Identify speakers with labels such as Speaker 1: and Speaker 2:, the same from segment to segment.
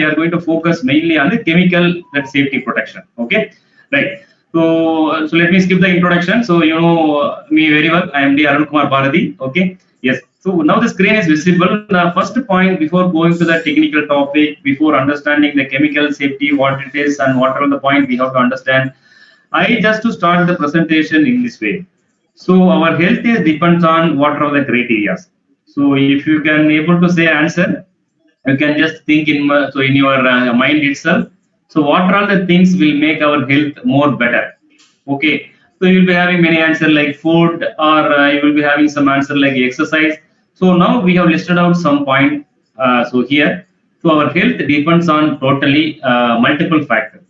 Speaker 1: are going to focus mainly on the chemical that safety protection. Okay, right. So let me skip the introduction. So you know me very well. I am D. Arun Kumar Bharati. Okay. Yes. So now the screen is visible. The first point before going to the technical topic, before understanding the chemical safety, what it is and what are the points we have to understand, I just to start the presentation in this way. So our health is depends on what are the criteria. So if you can able to say answer, you can just think in so in your mind itself. So what are the things will make our health more better? Okay, so you'll be having many answer like food, or you will be having some answer like exercise. So now we have listed out some point. So here, so our health depends on totally multiple factors.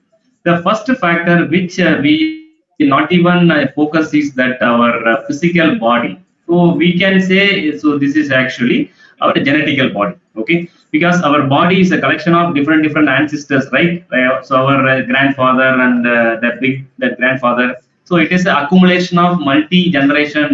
Speaker 1: The first factor which we not even focus is that our physical body. So we can say, so this is actually our genetical body. Okay, because our body is a collection of different ancestors, right? So our grandfather and that grandfather. So it is an accumulation of multi generation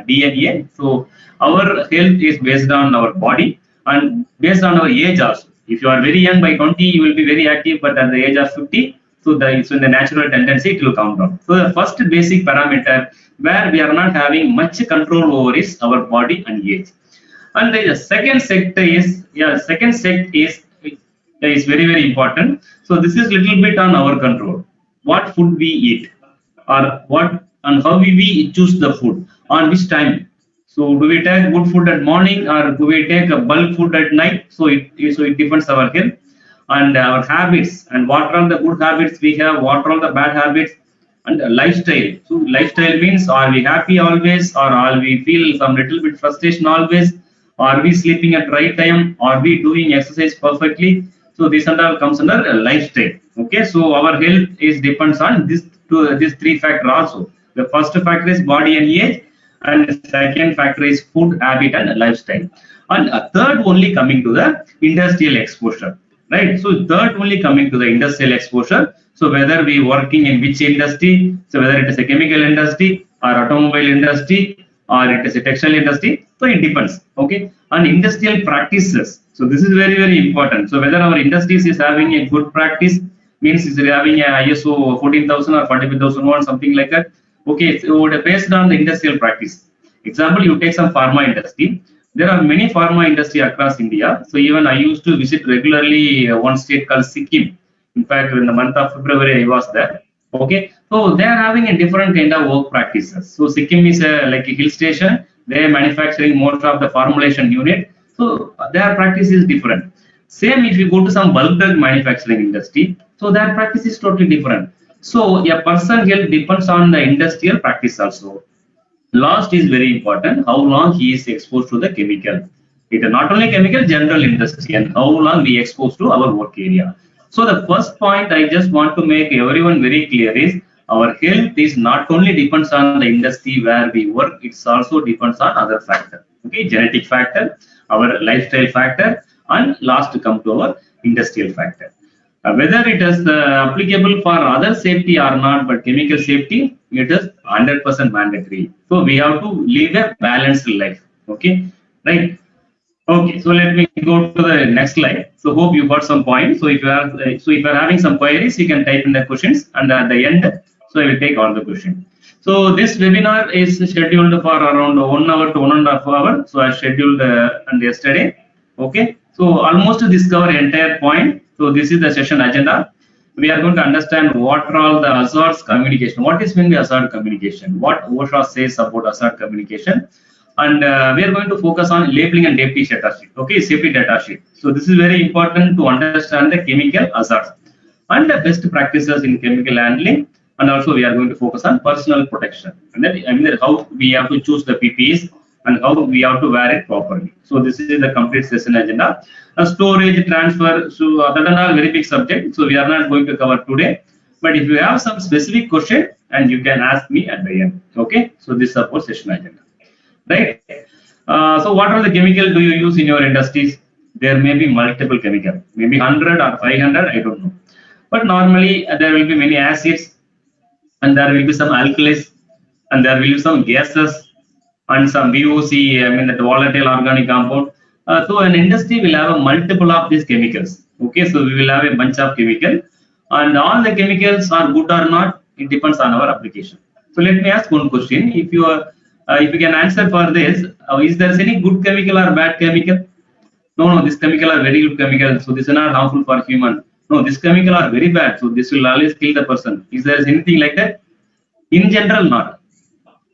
Speaker 1: DNA. So our health is based on our body and based on our age also. If you are very young by 20, you will be very active, but at the age of 50, so in the natural tendency it will come down. So the first basic parameter where we are not having much control over is our body and age. And the second sector is, second sect is very important. So this is little bit on our control. What food we eat, or what and how we choose the food, on which time. So do we take good food at morning, or do we take a bulk food at night? So it depends our health and our habits, and what are the good habits we have, what are the bad habits, and lifestyle. So lifestyle means, are we happy always, or are we feel some little bit frustration always? Are we sleeping at right time? Are we doing exercise perfectly? So this and all comes under a lifestyle. Okay, so our health is depends on this three factor also. The first factor is body and age, and the second factor is food habit and lifestyle, and a third only coming to the industrial exposure, right? So third only coming to the industrial exposure. So whether we working in which industry, so whether it is a chemical industry or automobile industry or it is a textile industry, so it depends. Okay, and industrial practices. So this is very important. So whether our industries is having a good practice, means is having a ISO 14,000 or 45,001, something like that. Okay, so based on the industrial practice. Example, you take some pharma industry. There are many pharma industry across India. So even I used to visit regularly one state called Sikkim. In fact, in the month of February, I was there. Okay, so they are having a different kind of work practices. So Sikkim is like a hill station. They are manufacturing most of the formulation unit. So their practice is different. Same if you go to some bulk drug manufacturing industry, so their practice is totally different. So a person health depends on the industrial practice also. Last is very important, how long he is exposed to the chemical. It is not only chemical, general industry, and how long we exposed to our work area. So the first point I just want to make everyone very clear is, our health is not only depends on the industry where we work, it's also depends on other factor. Okay, genetic factor, our lifestyle factor, and last to come to our industrial factor. Whether it is applicable for other safety or not, but chemical safety, it is 100% mandatory. So we have to live a balanced life. Okay, right? Okay, so let me go to the next slide. So hope you got some points. So if you are having some queries, you can type in the questions, and at the end, so I will take all the questions. So this webinar is scheduled for around 1 hour to 1.5 hours. So I scheduled and yesterday. Okay, so almost to discover entire point. So this is the session agenda. We are going to understand what are all the hazards communication. What is mean by hazard communication? What OSHA says about hazard communication? And we are going to focus on labeling and safety data sheet. Okay, safety data sheet. So this is very important to understand the chemical hazards and the best practices in chemical handling. And also we are going to focus on personal protection. And then how we have to choose the PPEs and how we have to wear it properly. So this is the complete session agenda. Storage, transfer, so that are all very big subject. So we are not going to cover today. But if you have some specific question, and you can ask me at the end. Okay, so this is our session agenda. Right. So what are the chemical do you use in your industries? There may be multiple chemical, maybe 100 or 500, I don't know. But normally there will be many acids, and there will be some alkalis, and there will be some gases, and some VOC, I mean the volatile organic compound. So an industry will have a multiple of these chemicals. Okay, so we will have a bunch of chemical, and all the chemicals are good or not, it depends on our application. So let me ask one question: if you can answer for this, is there any good chemical or bad chemical? No, no, this chemical are very good chemical, so this is not harmful for human. No, this chemical are very bad, so this will always kill the person. Is there anything like that? In general, not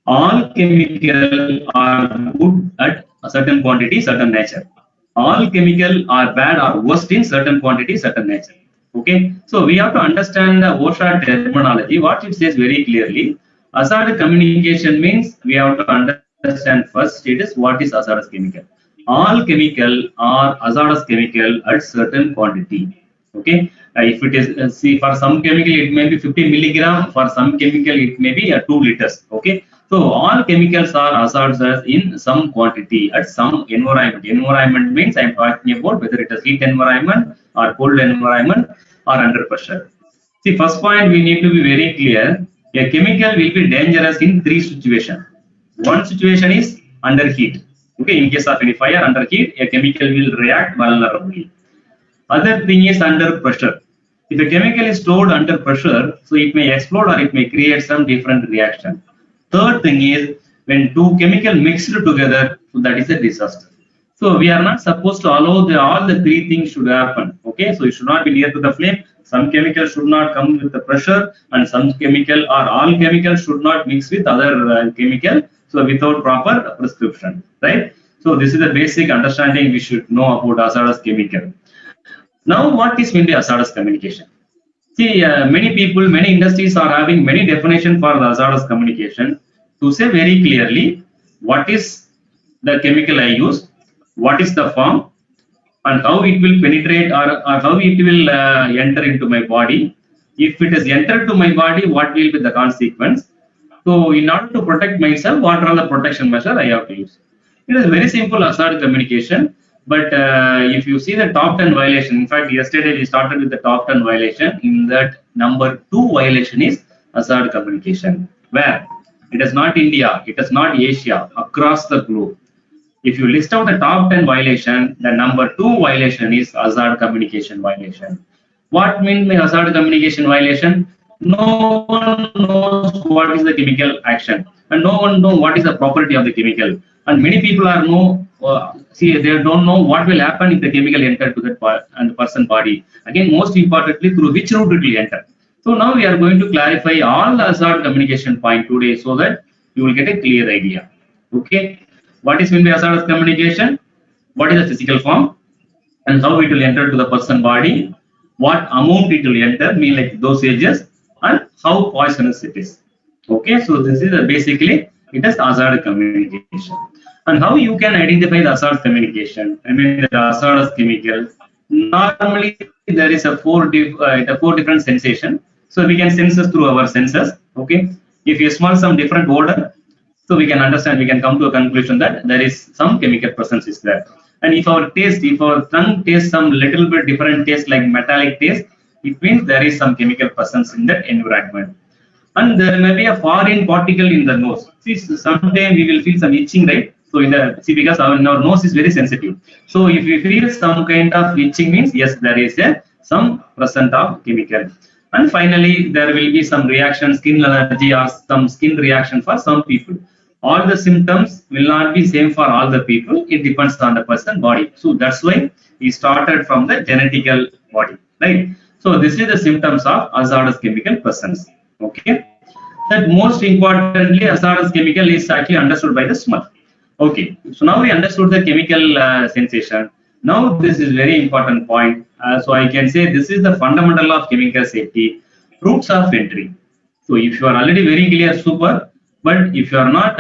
Speaker 1: all chemical are good at a certain quantity, certain nature. All chemical are bad or worst in certain quantity, certain nature. Okay, so we have to understand the OSHA terminology. What it says very clearly: hazardous communication means we have to understand first it is what is hazardous chemical. All chemical are hazardous chemical at certain quantity. Okay, if it is see, for some chemical it may be 50 milligram, for some chemical it may be 2 liters. Okay, so all chemicals are hazardous in some quantity at some environment. Environment means I am talking about whether it is heat environment or cold environment or under pressure. See, first point we need to be very clear: a chemical will be dangerous in 3 situations. One situation is under heat. Okay, in case of any fire under heat, a chemical will react vulnerably. Other thing is under pressure. If a chemical is stored under pressure, so it may explode or it may create some different reaction. Third thing is when two chemical mixed together, so that is a disaster. So we are not supposed to allow all the three things should happen. Okay, so it should not be near to the flame. Some chemical should not come with the pressure, and some chemical or all chemicals should not mix with other chemical. So without proper prescription, right? So this is the basic understanding we should know about hazardous chemical. Now, what is meant by hazardous communication? See, many people, many industries are having many definition for the hazardous communication. To say very clearly, what is the chemical I use, what is the form, and how it will penetrate or how it will enter into my body. If it is entered to my body, what will be the consequence? So, in order to protect myself, what are the protection measures I have to use? It is very simple hazard communication. But if you see the top 10 violation, in fact, yesterday we started with the top 10 violation. In that, number 2 violation is hazard communication. Where it is not India, it is not Asia, across the globe. If you list out the top 10 violation, the number 2 violation is hazard communication violation. What means by hazard communication violation? No one knows what is the chemical action, and no one knows what is the property of the chemical. And many people are see, they don't know what will happen if the chemical enter to the person body. Again, most importantly, through which route it will enter. So now we are going to clarify all the hazard communication point today, so that you will get a clear idea. Okay, what is meant by hazardous communication? What is the physical form, and how it will enter to the person body? What amount it will enter, mean like dosages, and how poisonous it is. Okay, so this is basically it is hazardous communication. And how you can identify the hazardous communication? I mean, the hazardous chemical. Normally, there is a four different sensation. So we can sense this through our senses. Okay, if you smell some different odor, so we can understand, we can come to a conclusion that there is some chemical presence is there. And if our tongue tastes some little bit different taste like metallic taste, it means there is some chemical presence in that environment. And there may be a foreign particle in the nose. See, someday we will feel some itching, right? So because our nose is very sensitive. So if we feel some kind of itching, means yes, there is some present of chemical. And finally, there will be some reaction, skin allergy or some skin reaction for some people. All the symptoms will not be same for all the people. It depends on the person body. So that's why we started from the genetical body, right? So this is the symptoms of hazardous chemical presence. Okay. That most importantly, hazardous chemical is actually understood by the smell. Okay. So now we understood the chemical sensation. Now this is very important point. So I can say this is the fundamental of chemical safety, routes of entry. So if you are already very clear, super. But if you are not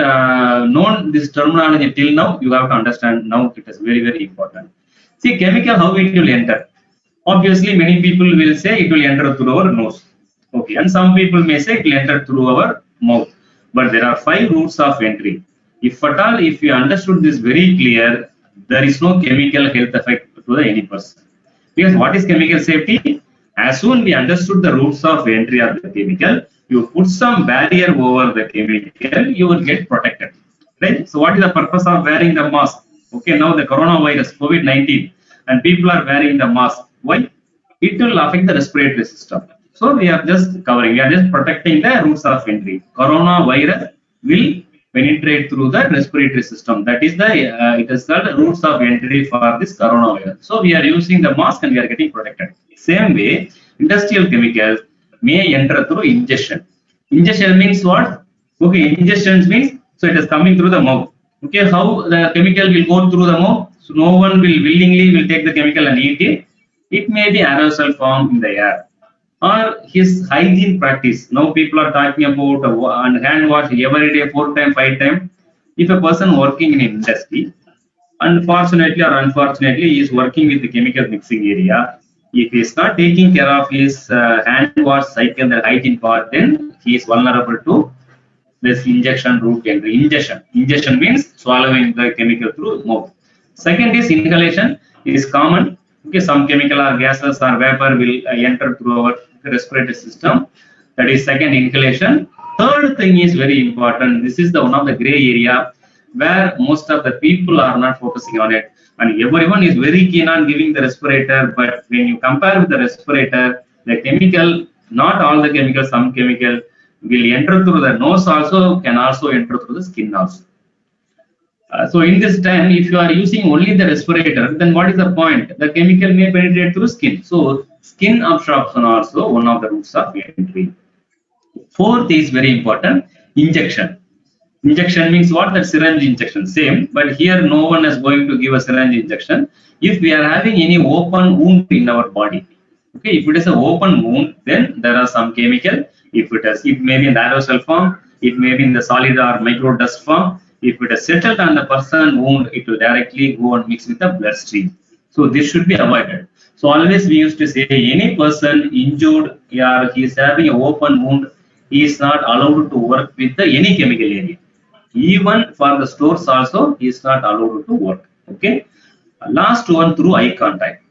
Speaker 1: known this terminology till now, you have to understand now. It is very, very important. See, chemical, how it will enter. Obviously, many people will say it will enter through our nose. Okay, and some people may say it will enter through our mouth. But there are 5 routes of entry. If at all, if you understood this very clear, there is no chemical health effect to any person. Because what is chemical safety? As soon we understood the routes of entry of the chemical, you put some barrier over the chemical, you will get protected. Right? So what is the purpose of wearing the mask? Okay, now the coronavirus, COVID-19, and people are wearing the mask. Why? it will affect the respiratory system. So we are just covering, we are just protecting the routes of entry. Coronavirus will penetrate through the respiratory system. That is the it is called routes of entry for this coronavirus. So we are using the mask and we are getting protected. Same way, industrial chemicals may enter through ingestion. Ingestion means what? Okay, ingestion means so it is coming through the mouth. Okay, how the chemical will go through the mouth? So no one will willingly will take the chemical and eat it. It may be aerosol form in the air or his hygiene practice. Now people are talking about hand wash every day, 4 times, 5 times. If a person working in industry, unfortunately or unfortunately, he is working with the chemical mixing area. If he is not taking care of his hand wash cycle, the hygiene part, then he is vulnerable to this injection route entry. Ingestion means swallowing the chemical through mouth. Second is inhalation. It is common. Okay, some chemical or gases or vapor will enter through our respiratory system. That is second, inhalation. Third thing is very important. This is the one of the gray area where most of the people are not focusing on it, and everyone is very keen on giving the respirator. But when you compare with the respirator, the chemical, not all the chemicals, some chemical will enter through the nose also, can also enter through the skin also. So in this time, if you are using only the respirator, then what is the point? The chemical may penetrate through skin. So skin absorption also one of the routes of entry. Fourth is very important, injection. Injection means what? The syringe injection, same, but here no one is going to give a syringe injection. If we are having any open wound in our body, okay, if it is an open wound, then there are some chemical. If it is, it may be in the aerosol form, it may be in the solid or micro dust form. If it is settled on the person wound, it will directly go and mix with the bloodstream. So this should be avoided. So always we used to say any person injured or he is having an open wound, he is not allowed to work with the any chemical area. Even for the stores also, he is not allowed to work. Okay. Last one, through eye contact.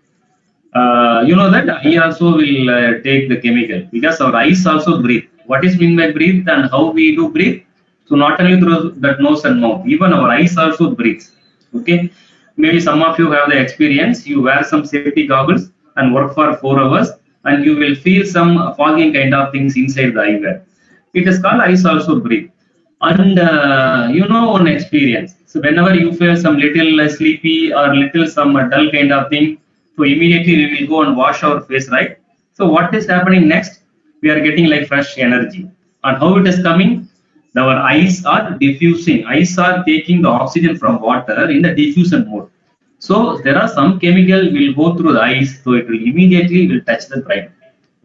Speaker 1: You know that eye also will take the chemical because our eyes also breathe. What is mean by breathe and how we do breathe? So not only through that nose and mouth, even our eyes also breathes. Okay. Maybe some of you have the experience. You wear some safety goggles and work for 4 hours, and you will feel some fogging kind of things inside the eyewear. It is called eyes also breathe. And you know one experience. So whenever you feel some little sleepy or little some dull kind of thing, so immediately we will go and wash our face, right? So what is happening next? We are getting like fresh energy. And how it is coming? Our eyes are diffusing. Eyes are taking the oxygen from water in the diffusion mode. So there are some chemical will go through the eyes, so it will immediately will touch the brain.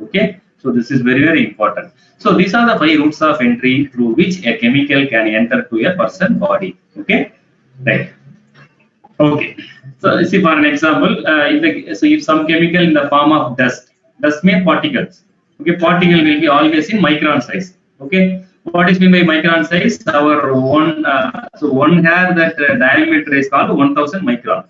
Speaker 1: Okay, so this is very very important. So these are the 5 routes of entry through which a chemical can enter to a person body. Okay, right. Okay, so let's see for an example. So if some chemical in the form of dust may particles. Okay, particle will be always in micron size. Okay, what is mean by micron size? Our one hair that diameter is called 1000 micron.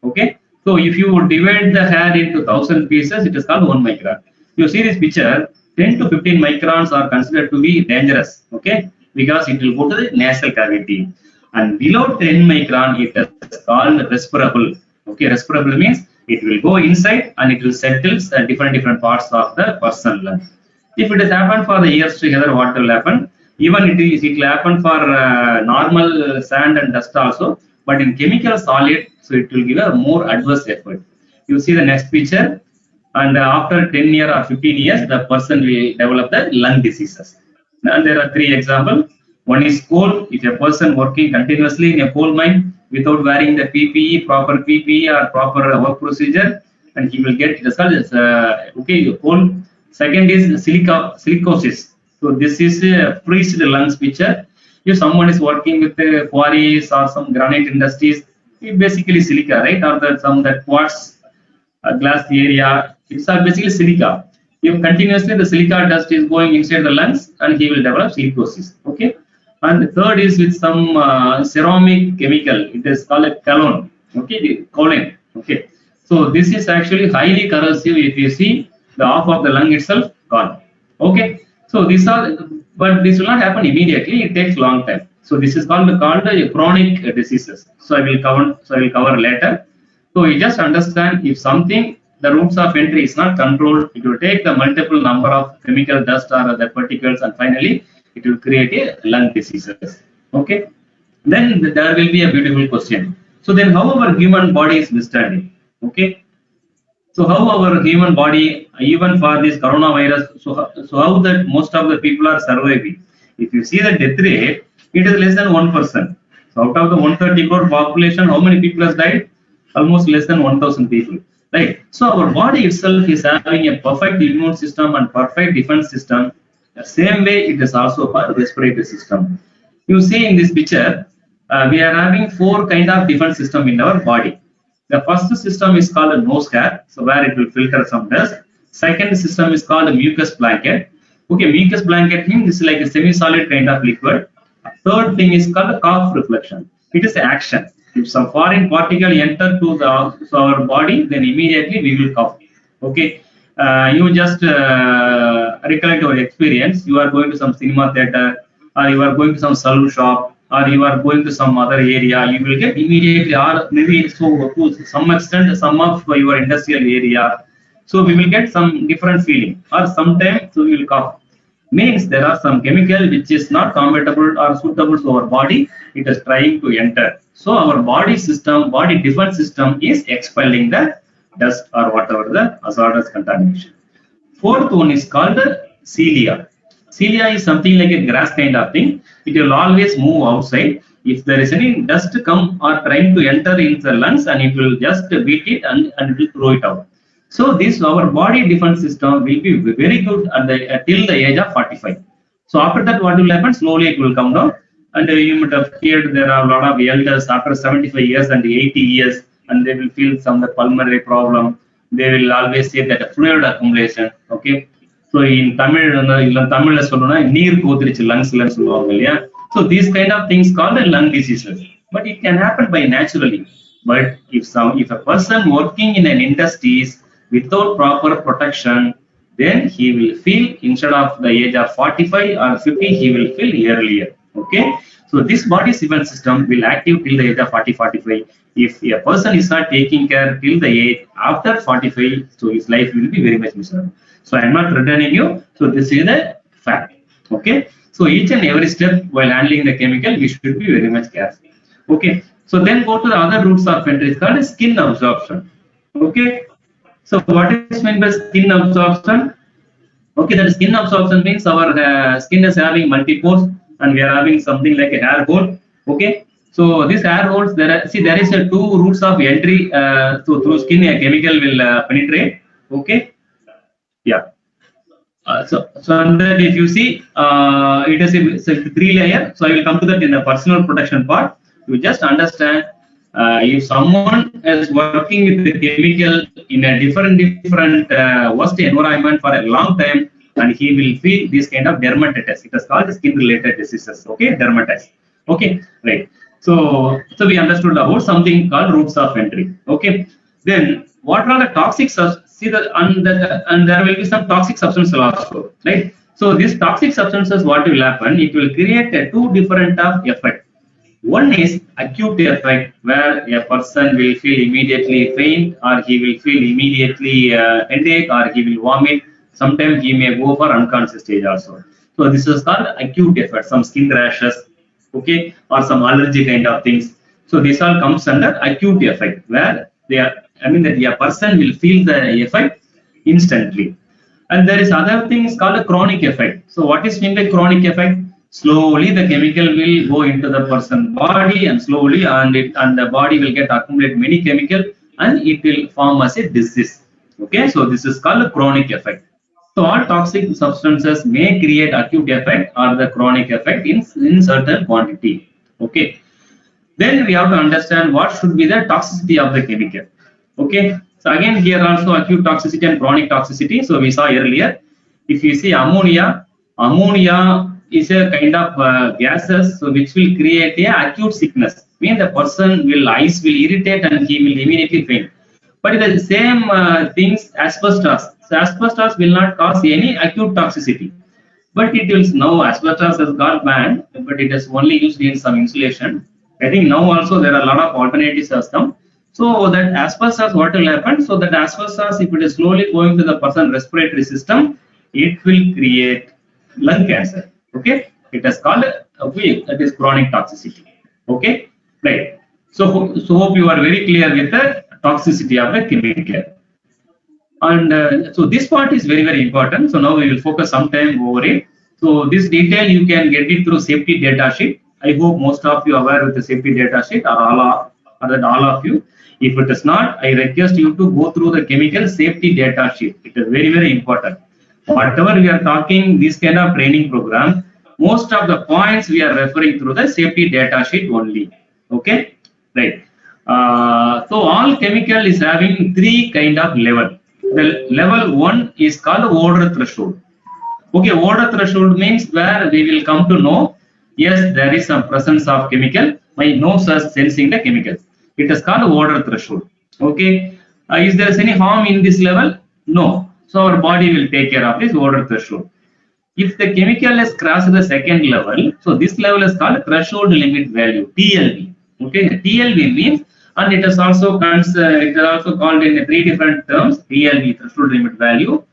Speaker 1: Okay, so if you divide the hair into 1000 pieces, it is called 1 micron. You see this picture, 10 to 15 microns are considered to be dangerous. Okay, because it will go to the nasal cavity, and below 10 micron it is called respirable. Okay, respirable means it will go inside and it will settle at different parts of the person lung. If it has happened for the ears together, what will happen? Even it will happen for normal sand and dust also, but in chemical solid, so it will give a more adverse effect. You see the next picture, and after 10 years or 15 years, the person will develop the lung diseases. And there are 3 examples. One is coal. If a person working continuously in a coal mine without wearing the PPE, proper PPE or proper work procedure, and he will get the result. Okay, coal. Second is silicosis. So this is a freezed lungs picture. If someone is working with the quarries or some granite industries, it basically silica, right? Or that quartz glass area, it's all basically silica. If continuously the silica dust is going inside the lungs, and he will develop silicosis. Okay. And the third is with some ceramic chemical. It is called a colon. Okay, colon. Okay. So this is actually highly corrosive. If you see the half of the lung itself gone. Okay. So these are, but this will not happen immediately. It takes long time. So this is called chronic diseases. So I will cover later. So you just understand if something the routes of entry is not controlled, it will take the multiple number of chemical dust or the particles, and finally it will create a lung diseases. Okay, then there will be a beautiful question. So then, how our human body is withstanding? Okay, so how our human body, even for this coronavirus, so how that most of the people are surviving? If you see the death rate, it is less than 1%. So out of the 130 crore population, how many people has died? Almost less than 1,000 people. Right. So our body itself is having a perfect immune system and perfect defense system. The same way it is also for respiratory system. You see in this picture, we are having four kind of defense system in our body. The first system is called a nose hair, so where it will filter some dust. Second system is called a mucus blanket. Okay, mucus blanket means this is like a semi-solid kind of liquid. Third thing is called a cough reflection. It is action. If some foreign particle enter to our body, then immediately we will cough. Okay, you just recollect your experience. You are going to some cinema theater, or you are going to some salon shop, or you are going to some other area. You will get immediately, or maybe so to some extent, some of your industrial area. So we will get some different feeling, or sometimes so we will cough. Means there are some chemical which is not compatible or suitable to our body. It is trying to enter. So our body system, body defense system is expelling the dust or whatever the hazardous contamination. Fourth one is called cilia. Cilia is something like a grass kind of thing. It will always move outside. If there is any dust come or trying to enter into the lungs, and it will just beat it and it will throw it out. So this our body defense system will be very good at the till the age of 45. So after that, what will happen? Slowly it will come down. And you might have heard there are a lot of elders after 75 years and 80 years, and they will feel some the pulmonary problem. They will always say that fluid accumulation. Okay. So in Tamil, Tamil நீர் கோத்திருச்சு lungs சொல்லுவாங்க இல்லையா. So these kind of things called lung diseases. But it can happen by naturally. But if a person working in an industries without proper protection, then he will feel instead of the age of 45 or 50, he will feel earlier. Okay. So this body defense system will active till the age of 40-45. If a person is not taking care till the age after 45, so his life will be very much miserable. So I am not returning you. So this is the fact. Okay. So each and every step while handling the chemical, we should be very much careful. Okay. So then go to the other routes of entry. It's called skin absorption. Okay. So what is meant by skin absorption? Okay, that skin absorption means our skin is having multi-pores, and we are having something like a hair hole. Okay. So these hair holes, there is a two routes of entry. So through skin, a chemical will penetrate. Okay. Yeah. So and then if you see, it is a three layer. So I will come to that in the personal protection part. You just understand, if someone is working with the chemical in a different worst environment for a long time, and he will feel this kind of dermatitis. It is called skin related diseases. Okay, dermatitis. Okay, right. So we understood about something called routes of entry. Okay, then what are the toxic see the and there will be some toxic substances also, right? So these toxic substances, what will happen? It will create a two different of effect. One is acute effect, where a person will feel immediately faint, or he will feel immediately headache, or he will vomit. Sometimes he may go for unconscious stage also. So this is called acute effect, some skin rashes, okay, or some allergy kind of things. So this all comes under acute effect, where that a person will feel the effect instantly. And there is other things called a chronic effect. So what is meant by chronic effect? Slowly the chemical will go into the person's body, and slowly and the body will get accumulate many chemical, and it will form as a disease. Okay, so this is called a chronic effect. So all toxic substances may create acute effect or the chronic effect in certain quantity. Okay, then we have to understand what should be the toxicity of the chemical. Okay, so again here also acute toxicity and chronic toxicity. So we saw earlier, if you see ammonia is a kind of gases, so which will create a acute sickness. Mean the person will eyes will irritate and he will immediately faint. But the same things asbestos. So asbestos will not cause any acute toxicity. But it will now asbestos has got banned, but it is only used in some insulation. I think now also there are a lot of alternatives has come. So that as fast as what will happen, so that as fast as if it is slowly going to the person's respiratory system, it will create lung cancer. Okay, it is called that is chronic toxicity. Okay, right. So hope you are very clear with the toxicity of the chemical. And so this part is very important. So now we will focus some time over it. So this detail you can get it through safety data sheet. I hope most of you are aware with the safety data sheet, or that all of you. If it is not, I request you to go through the chemical safety data sheet. It is very important. Whatever we are talking, this kind of training program, most of the points we are referring through the safety data sheet only. Okay, right. So all chemical is having three kind of level. The level 1 is called odor threshold. Okay, odor threshold means where we will come to know, yes, there is some presence of chemical. My nose is sensing the chemical. It is called odor threshold. Okay, is there any harm in this level? No. So our body will take care of this odor threshold. If the chemical has crossed the second level, so this level is called threshold limit value, TLV. Okay, TLV means, and it is also called in three different terms: TLV, threshold limit value,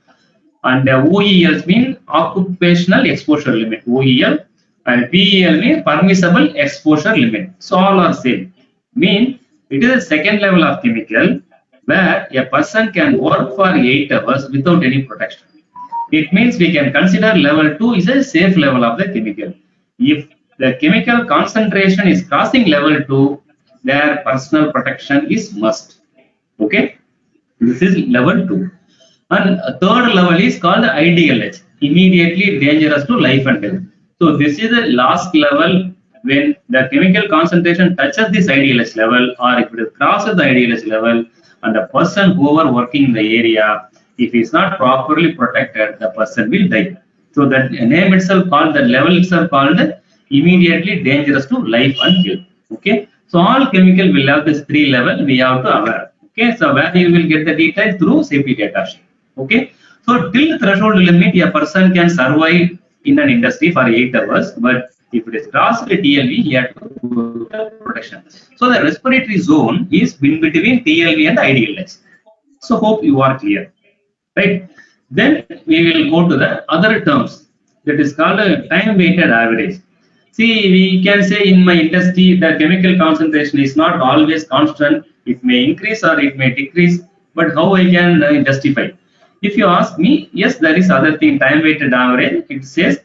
Speaker 1: and OEL means occupational exposure limit, OEL, and PEL means permissible exposure limit. So all are same. Mean it is a second level of chemical where a person can work for 8 hours without any protection. It means we can consider level 2 is a safe level of the chemical. If the chemical concentration is crossing level 2, their personal protection is must. Okay, this is level 2. And third level is called IDLH, immediately dangerous to life and health. So this is the last level when the chemical concentration touches this IDLH level, or if it crosses the IDLH level, and the person whoever working in the area, if he is not properly protected, the person will die. So that name itself called, the level itself called immediately dangerous to life and health. Okay, so all chemical will have this 3 level. We have to aware. Okay, so where you will get the details through safety data sheet. Okay, so till threshold limit, a person can survive in an industry for 8 hours, but if it is crossed the TLV, he had to go to protection. So the respiratory zone is in between TLV and IDLH. So hope you are clear, right? Then we will go to the other terms, that is called a time weighted average. See, we can say in my industry the chemical concentration is not always constant. It may increase or it may decrease, but how I can justify? If you ask me, yes, there is other thing, time weighted average. It says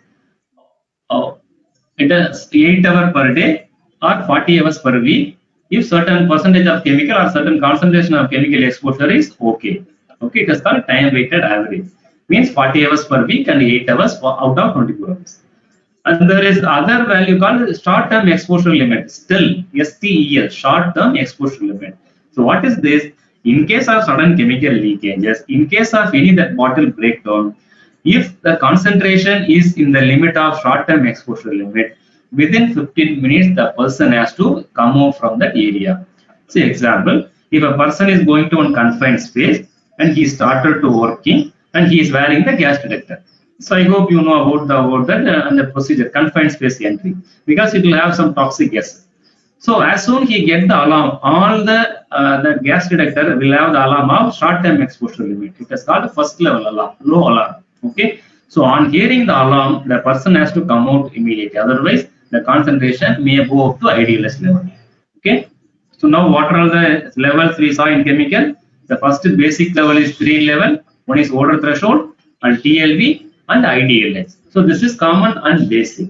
Speaker 1: it is 8 hours per day or 40 hours per week if certain percentage of chemical or certain concentration of chemical exposure is okay. Okay, it is called time weighted average. Means 40 hours per week and 8 hours out of 24 hours. And there is other value called short term exposure limit, still STEL, short term exposure limit. So what is this? In case of sudden chemical leakages, in case of any that bottle breakdown, if the concentration is in the limit of short term exposure limit, within 15 minutes the person has to come out from that area. Say example, if a person is going to a confined space and he started to working and he is wearing the gas detector. So I hope you know about that and the procedure, confined space entry, because it will have some toxic gas. So as soon he get the alarm, all the gas detector will have the alarm of short-term exposure limit. It is called first level alarm, low alarm. Okay. So on hearing the alarm, the person has to come out immediately. Otherwise, the concentration may go up to IDLS level. Okay. So now what are all the levels we saw in chemical? The first basic level is 3 level. One is odor threshold and TLV and IDLS. So this is common and basic.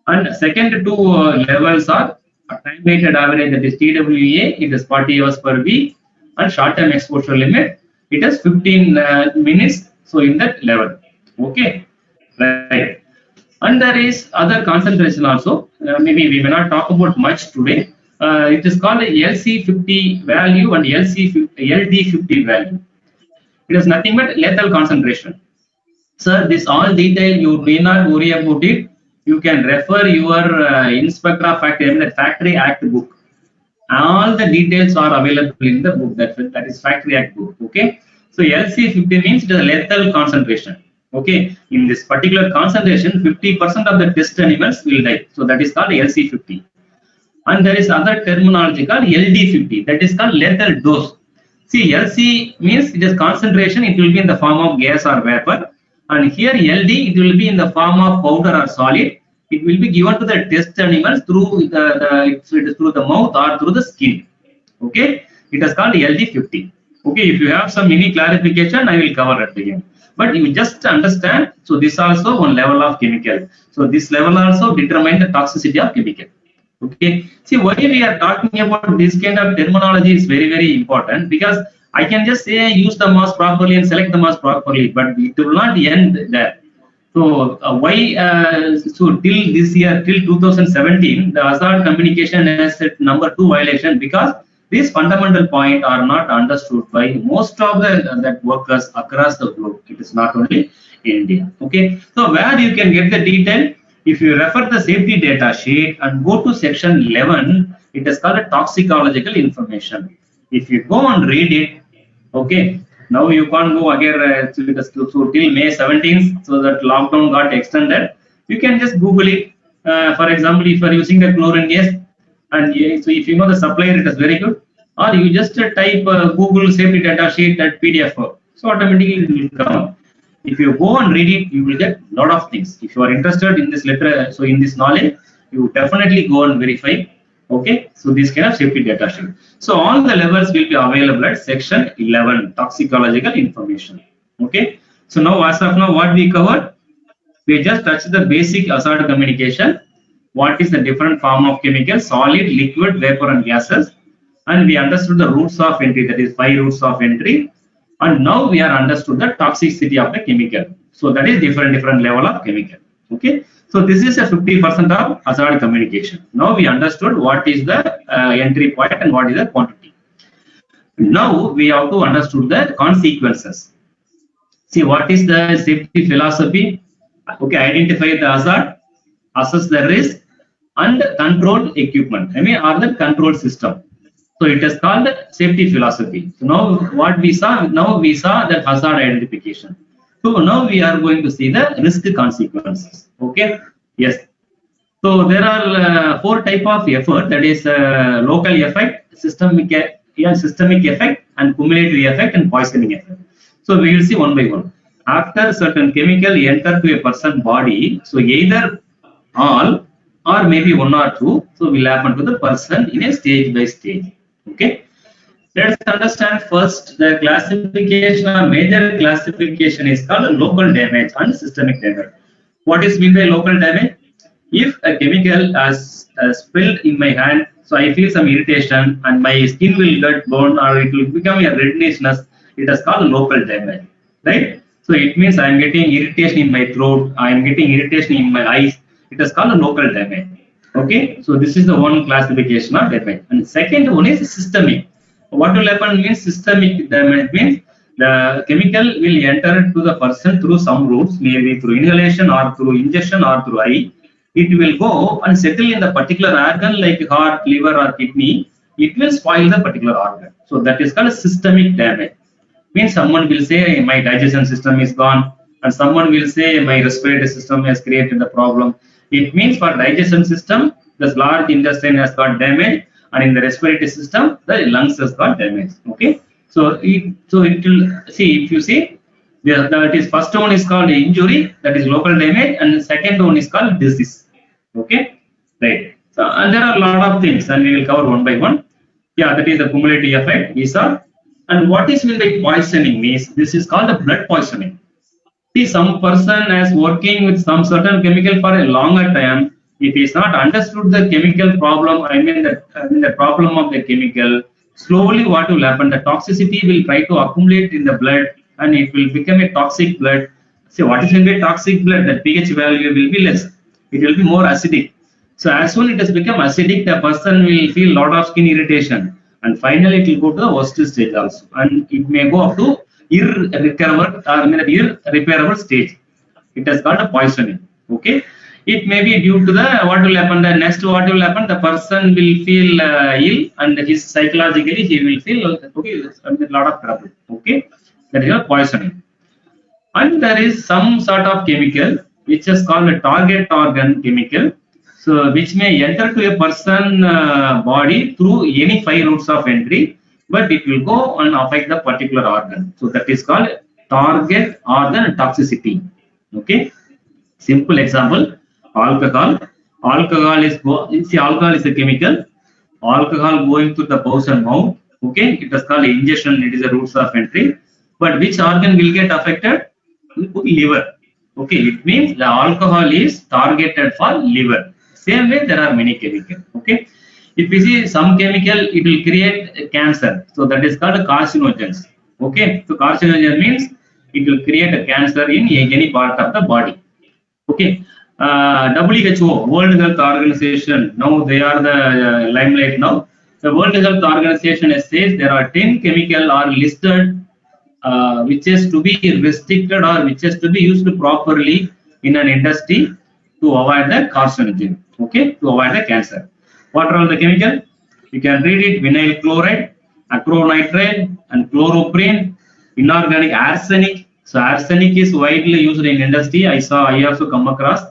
Speaker 1: And second two levels are time weighted average, that is TWA, it is 40 hours per week, and short term exposure limit, it is 15 minutes. So in that level. Okay, right. And there is other concentration also. Maybe we may not talk about much today. It is called LC50 value and LD50 value. It is nothing but lethal concentration. Sir, this all detail you may not worry about it. You can refer your Inspector of Factory, the Factory Act book. All the details are available in the book. That is Factory Act book. Okay. So LC50 means the lethal concentration. Okay. In this particular concentration, 50% of the test animals will die. So that is called LC50. And there is other terminology called LD50, that is called lethal dose. See, LC means it is concentration, it will be in the form of gas or vapor, and here LD, it will be in the form of powder or solid. It will be given to the test animals through it is through the mouth or through the skin. Okay, it is called LD50. Okay, if you have some mini clarification, I will cover at the end. But you just understand. So this also one level of chemical. So this level also determine the toxicity of chemical. Okay. See, why we are talking about this kind of terminology is very, very important, because I can just say use the mask properly and select the mask properly, but it will not end there. So why? So till this year, till 2017, the hazard communication has set number 2 violation, because these fundamental points are not understood by most of the that workers across the globe. It is not only in India. Okay. So where you can get the detail, if you refer the safety data sheet and go to section 11, it is called a toxicological information. If you go and read it, okay, now you can't go again so till May 17th, so that lockdown got extended. You can just Google it. For example, if you are using the chlorine gas, and so if you know the supplier, it is very good. Or you just type Google safety data sheet at PDF, so automatically it will come. If you go and read it, you will get a lot of things. If you are interested in this letter, so in this knowledge, you definitely go and verify. Okay, so this kind of safety data sheet. So all the levels will be available at section 11, toxicological information. Okay, so now as of now, what we covered, we just touched the basic hazard communication. What is the different form of chemical, solid, liquid, vapor, and gases, and we understood the routes of entry, that is 5 routes of entry. And now we are understood the toxicity of the chemical. So that is different level of chemical. Okay. So this is a 50% of hazard communication. Now we understood what is the entry point and what is the quantity. Now we have to understood the consequences. See, what is the safety philosophy? Okay, identify the hazard, assess the risk, and control equipment. I mean, or the control system. So it is called safety philosophy. So now what we saw, that hazard identification. So now we are going to see the risk consequences. Okay. Yes. So there are 4 type of effort, that is local effect, systemic effect, and cumulative effect, and poisoning effect. So we will see one by one. After certain chemical enter to a person body, so either all or maybe 1 or 2, so will happen to the person in a stage by stage. Okay. Let's understand first the classification. A major classification is called local damage and systemic damage. What is mean by local damage? If a chemical has spilled in my hand, so I feel some irritation and my skin will get burned or it will become a rednishness, it is called local damage, right? So it means I am getting irritation in my throat, I am getting irritation in my eyes, it is called local damage. Okay, so this is the one classification of damage. And second one is systemic. What will happen means systemic damage means the chemical will enter to the person through some routes, maybe through inhalation or through injection or through eye. It will go and settle in the particular organ like heart, liver, or kidney. It will spoil the particular organ. So that is called systemic damage. Means someone will say my digestion system is gone, and someone will say my respiratory system has created the problem. It means for digestion system, the large intestine has got damage, and in the respiratory system, the lungs has got damage. Okay, so it will see, if you see, that is first one is called injury, that is local damage, and the second one is called disease. Okay, right. So and there are a lot of things, and we will cover one by one. Yeah, that is the cumulative effect. These are, and what is meant by poisoning means this is called the blood poisoning. See, some person is working with some certain chemical for a longer time. If he is not understood the chemical problem, the problem of the chemical, slowly what will happen? The toxicity will try to accumulate in the blood, and it will become a toxic blood. See, what is meant by toxic blood? The pH value will be less. It will be more acidic. So as soon it has become acidic, the person will feel lot of skin irritation, and finally it will go to the worst stage also, and it may go up to irreparable stage. It is called a poisoning. Okay, it may be due to the what will happen. The next what will happen? The person will feel ill, and his psychologically he will feel okay, a lot of trouble. Okay, that is a poisoning. And there is some sort of chemical which is called a target organ chemical. so which may enter to a person body through any 5 routes of entry, but it will go and affect the particular organ. So that is called target organ toxicity. Okay. Simple example: alcohol. Alcohol is a chemical. Alcohol going to the pores and mouth. Okay, it is called ingestion. It is a routes of entry. But which organ will get affected? Liver. Okay, it means the alcohol is targeted for liver. Same way, there are many chemicals. Okay, if you see some chemical, it will create cancer. So that is called carcinogens. Okay, so carcinogen means it will create a cancer in any part of the body. Okay, WHO, World Health Organization, now they are the limelight now. The World Health Organization says there are 10 chemicals are listed which is to be restricted or which is to be used properly in an industry to avoid the carcinogen, okay, to avoid the cancer. What are all the chemicals? You can read it: vinyl chloride, acronitride, and chloroprene, inorganic arsenic. So arsenic is widely used in industry. I also come across.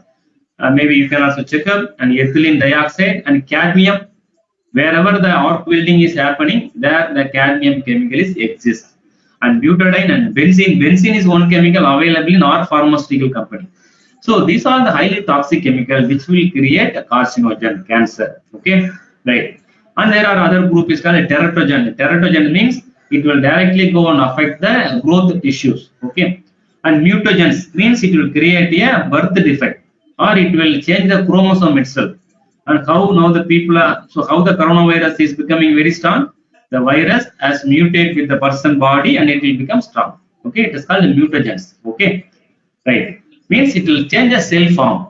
Speaker 1: Maybe you can also check up, and ethylene dioxide and cadmium. Wherever the arc welding is happening, there the cadmium chemical is exists. And butadiene and benzene. Benzene is one chemical available in our pharmaceutical company. So these are the highly toxic chemicals which will create a carcinogen, cancer. Okay, right. And there are other group is called a teratogen. Teratogen means it will directly go and affect the growth tissues. Okay, and mutagens means it will create a birth defect or it will change the chromosome itself. And how now the people are, so how the coronavirus is becoming very strong? The virus has mutated with the person body and it will become strong. Okay, it is called mutagens. Okay, right. Means it will change the cell form.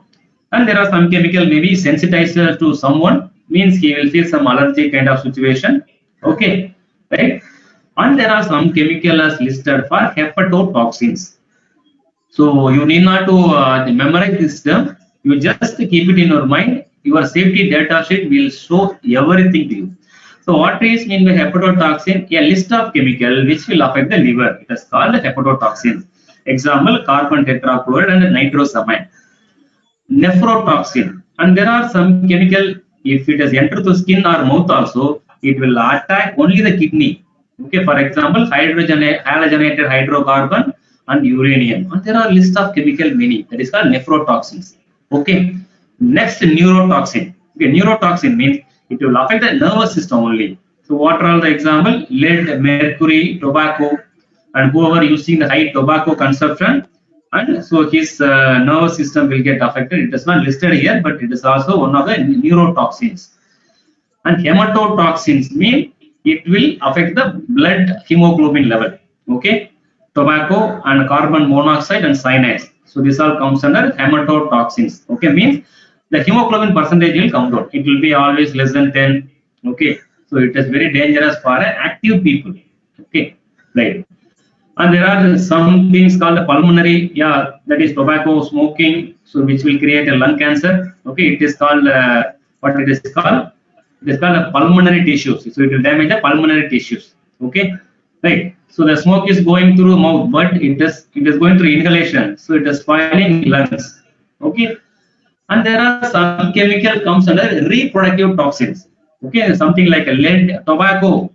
Speaker 1: And there are some chemical maybe sensitizer to someone, means he will feel some allergy kind of situation. Okay, right. And there are some chemicals listed for hepatotoxins. So you need not to memorize this term. You just keep it in your mind. Your safety data sheet will show everything to you. So what is mean by hepatotoxin? A list of chemicals which will affect the liver. It is called hepatotoxin. Example: carbon tetrachloride and nitrosamine. Nephrotoxin. And there are some chemical, if it has entered the skin or mouth also, it will attack only the kidney. Okay, for example, halogenated hydrocarbon and uranium. And there are list of chemical many. That is called nephrotoxins. Okay. Next, neurotoxin. Okay, neurotoxin means it will affect the nervous system only. So what are all the examples? Lead, mercury, tobacco, and whoever using the high tobacco consumption, and so his nervous system will get affected. It is not listed here, but it is also one of the neurotoxins. And hematotoxins mean it will affect the blood hemoglobin level. Okay, tobacco and carbon monoxide and cyanides. So this all comes under hematotoxins. Okay, means the hemoglobin percentage will come down. It will be always less than 10. Okay, so it is very dangerous for active people. Okay, right. And there are some things called pulmonary, yeah, that is tobacco smoking, so which will create a lung cancer. Okay, it is called what it is called? It is called a pulmonary tissues. So it will damage the pulmonary tissues. Okay, right. So the smoke is going through mouth, but it is going through inhalation, so it is spoiling lungs. Okay, and there are some chemical comes under reproductive toxins. Okay, something like a lead, tobacco.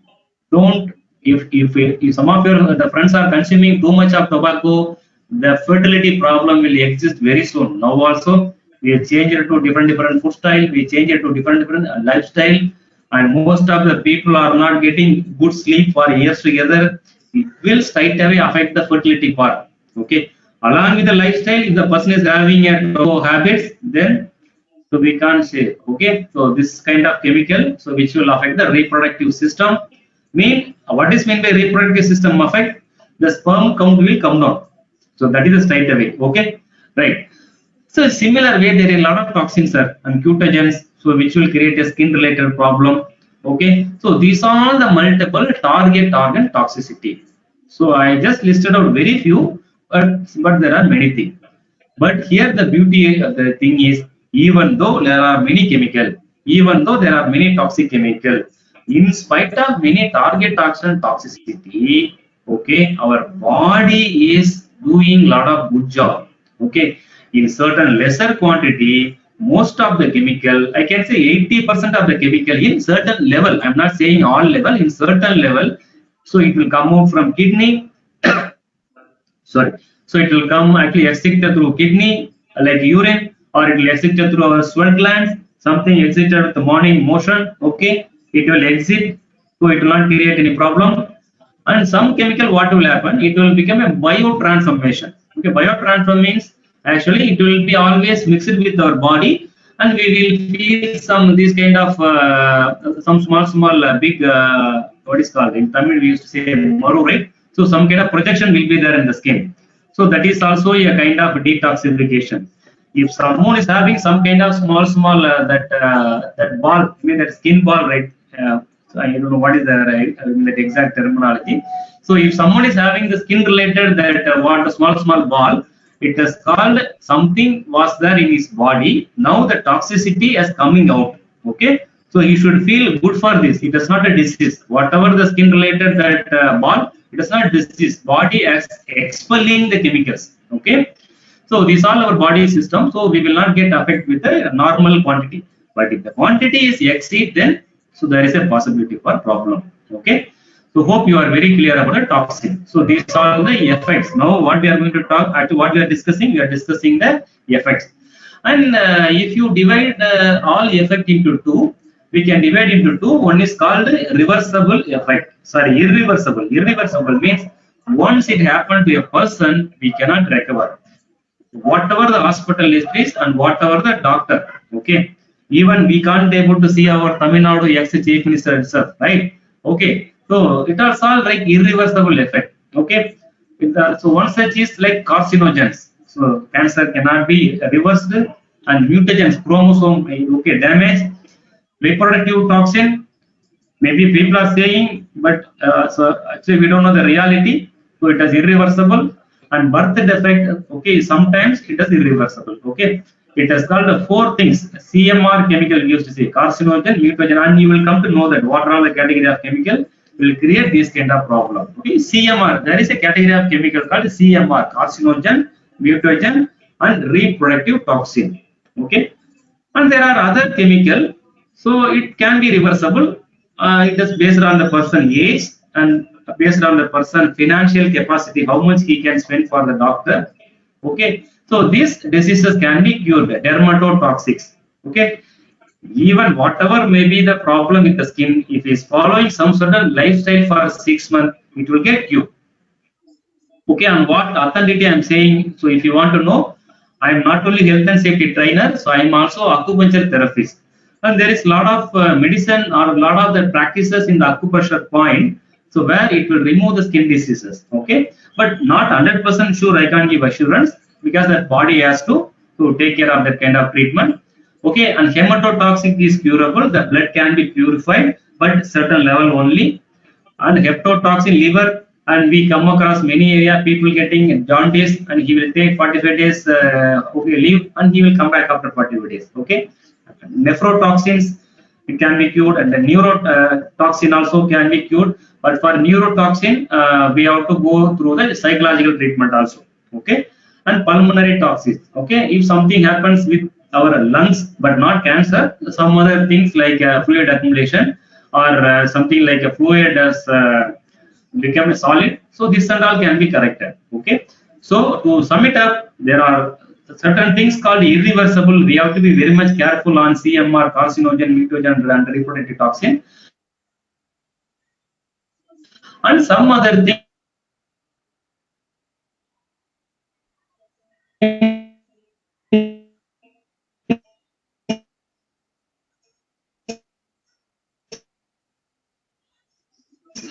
Speaker 1: Don't if some of your the friends are consuming too much of tobacco, the fertility problem will exist very soon. Now also we change it to different food style, we change it to different lifestyle, and most of the people are not getting good sleep for years together. It will straight away affect the fertility part. Okay, along with the lifestyle, if the person is having a habits, then so we can't say. Okay, so this kind of chemical, so which will affect the reproductive system. Mean what is meant by reproductive system affect? The sperm count will come down. So that is the straight away. Okay, right. So similar way, there are a lot of toxins and mutagens, so which will create a skin related problem. Okay, so these are the multiple target organ toxicity. So I just listed out very few, but there are many things. But here the beauty of the thing is, even though there are many chemicals, even though there are many toxic chemicals, in spite of many target toxin toxicity, okay, our body is doing a lot of good job. Okay, in certain lesser quantity, most of the chemical, I can say 80% of the chemical in certain level, I'm not saying all level, in certain level, so it will come out from kidney, sorry, so it will come actually excreted through kidney, like urine, or it will excreted through our sweat glands, something exited with the morning motion, okay, it will exit, so it will not create any problem. And some chemical, what will happen, it will become a biotransformation. Okay, biotransform means actually it will be always mixed with our body, and we will feel some these kind of some small big what is called in Tamil we used to say maru, right? So some kind of projection will be there in the skin, so that is also a kind of detoxification. If someone is having some kind of small that ball, I mean that skin ball, right? So I don't know what is the right, that exact terminology. So if someone is having the skin related that what a small ball, it is called something was there in his body. Now the toxicity is coming out. Okay, so he should feel good for this. It is not a disease. Whatever the skin related that ball, it is not disease. Body is expelling the chemicals. Okay, so these are our body system. So we will not get affected with the normal quantity. But if the quantity is exceed, then so there is a possibility for problem. Okay. So hope you are very clear about the toxin. So these are the effects. Now what we are going to talk, actually what we are discussing the effects. And if you divide all effect into two, we can divide into two. One is called reversible effect. Sorry, irreversible. Irreversible means once it happened to a person, we cannot recover whatever the hospital is and whatever the doctor. Okay, even we can't able to see our Tamil Nadu ex chief minister itself, right? Okay, so it is all like irreversible effect. Okay, so one such is like carcinogens. So cancer cannot be reversed, and mutagens, chromosome, okay, damage, reproductive toxin, maybe people are saying, but so actually we don't know the reality. So it is irreversible. And birth defect, okay, sometimes it is irreversible. Okay, it is called four things. CMR chemical we used to say carcinogen, mutagen, and you will come to know that what are all the category of chemical will create this kind of problem. Okay, CMR, there is a category of chemical called CMR, carcinogen, mutagen, and reproductive toxin. Okay, and there are other chemical, so it can be reversible. It is based on the person age and based on the person financial capacity, how much he can spend for the doctor. Okay, so these diseases can be cured, dermatotoxics. Okay, even whatever may be the problem with the skin, if he is following some certain lifestyle for 6 months, it will get cured. Okay, and what authority I'm saying, so if you want to know, I'm not only health and safety trainer, so I'm also acupuncture therapist. And there is a lot of medicine or a lot of the practices in the acupuncture point, so where it will remove the skin diseases. Okay, but not 100% sure I can't give assurance, because that body has to take care of that kind of treatment. Okay, and hematotoxic is curable, the blood can be purified, but certain level only. And hepatotoxin liver, and we come across many area people getting jaundice, and he will take 45 days okay, leave, and he will come back after 45 days. Okay, nephrotoxins, it can be cured, and the neurotoxin also can be cured. But for neurotoxin, we have to go through the psychological treatment also. Okay, and pulmonary toxins. Okay, if something happens with our lungs but not cancer, some other things like fluid accumulation, or something like a fluid has become a solid, so this and all can be corrected. Okay, so to sum it up, there are certain things called irreversible. We have to be very much careful on CMR, carcinogen, mutagen, and reproductive toxin, and some other things.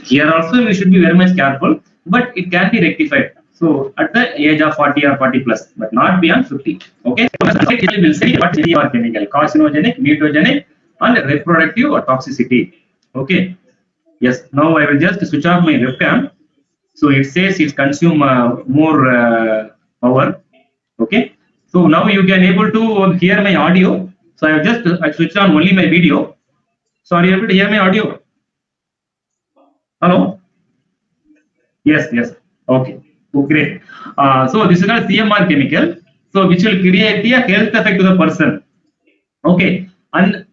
Speaker 1: Here also we should be very much careful, but it can be rectified. So at the age of 40 or 40 plus, but not beyond 50. Okay, so we will see what is our chemical, carcinogenic, mutagenic, and reproductive or toxicity. Okay, yes. Now I will just switch off my webcam. So it says it consume more power. Okay, so now you can able to hear my audio. So I have just I switched on only my video. So are you able to hear my audio? Hello. Yes, yes. Okay. Oh, great. So this is called CMR chemical. So which will create a health effect to the person. Okay, and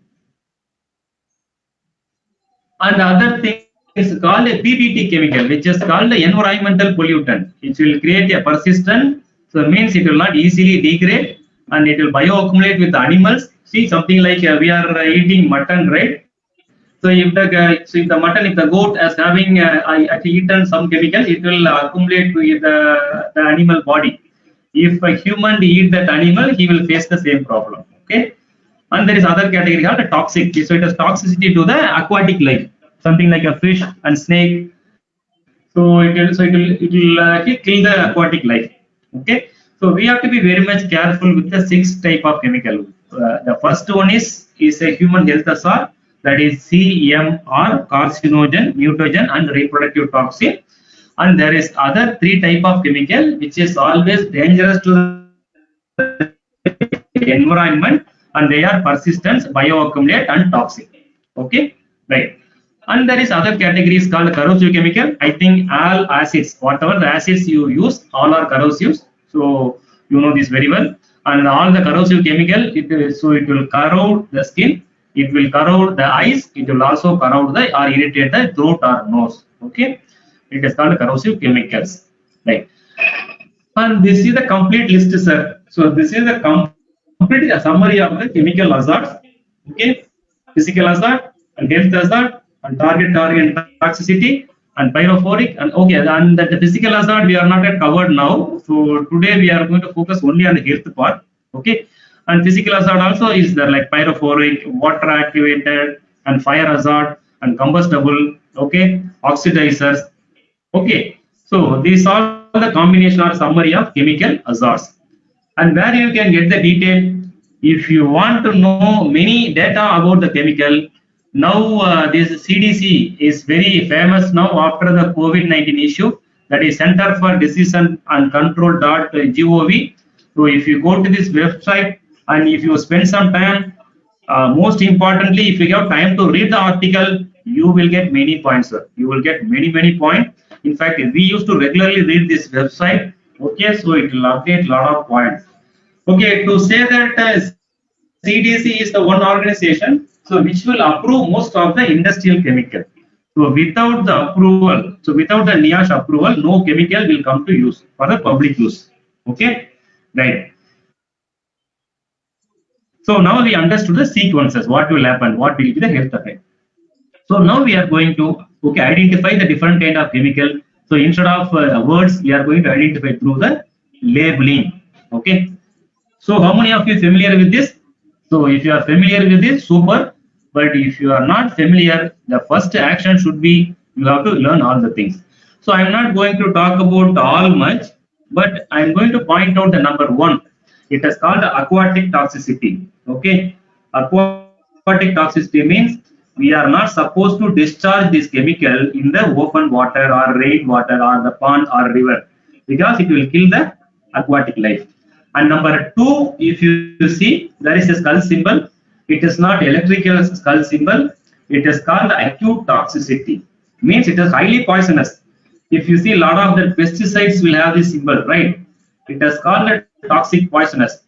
Speaker 1: the other thing is called a PBT chemical, which is called the environmental pollutant. It will create a persistent, so it means it will not easily degrade, and it will bioaccumulate with the animals. See, something like we are eating mutton, right? So if the mutton, if the goat is having eaten some chemical, it will accumulate with the animal body. If a human eat that animal, he will face the same problem. Okay, and there is other category called the toxic. So it has toxicity to the aquatic life, something like a fish and snake. So it will kill the aquatic life. Okay, so we have to be very much careful with the six type of chemical. The first one is a human health hazard, that is CMR, carcinogen, mutagen, and reproductive toxin. And there is other three type of chemical which is always dangerous to the environment, and they are persistent, bioaccumulate, and toxic. Okay, right. And there is other categories called corrosive chemical. I think all acids, whatever the acids you use, all are corrosive. So you know this very well. And all the corrosive chemical, so it will corrode the skin, it will corrode the eyes, it will also corrode the or irritate the throat or nose. Okay, it is called corrosive chemicals. Right. And this is the complete list, sir. So this is the complete summary of the chemical hazards. Okay, physical hazard and health hazard and target toxicity and pyrophoric, and okay, and that the physical hazard we are not yet covered now. So today we are going to focus only on the health part. Okay, and physical hazard also is there, like pyrophoric, water activated, and fire hazard and combustible. Okay, oxidizers. Okay, so these are the combination or summary of chemical hazards. And where you can get the detail, if you want to know many data about the chemical, now this CDC is very famous now after the COVID-19 issue, that is Center for Disease and Control.gov. So if you go to this website and if you spend some time, most importantly, if you have time to read the article, you will get many points, sir. You will get many points. In fact, we used to regularly read this website. Okay, so it will update a lot of points. Okay, to say that CDC is the one organization, so which will approve most of the industrial chemical. So without the approval, so without the NIOSH approval, no chemical will come to use for the public use. Okay, right. So now we understood the sequences, what will happen, what will be the health effect. So now we are going to identify the different kind of chemical. So instead of words, we are going to identify through the labeling. Okay. So how many of you familiar with this? So if you are familiar with this, super. But if you are not familiar, the first action should be you have to learn all the things. So I'm not going to talk about all much, but I'm going to point out the number one. It is called aquatic toxicity. Okay, aquatic toxicity means we are not supposed to discharge this chemical in the open water or rain water or the pond or river, because it will kill the aquatic life. And number two, if you see, there is a skull symbol. It is not electrical skull symbol. It is called acute toxicity. Means it is highly poisonous. If you see, a lot of the pesticides will have this symbol, right? It is called a toxic poisonous.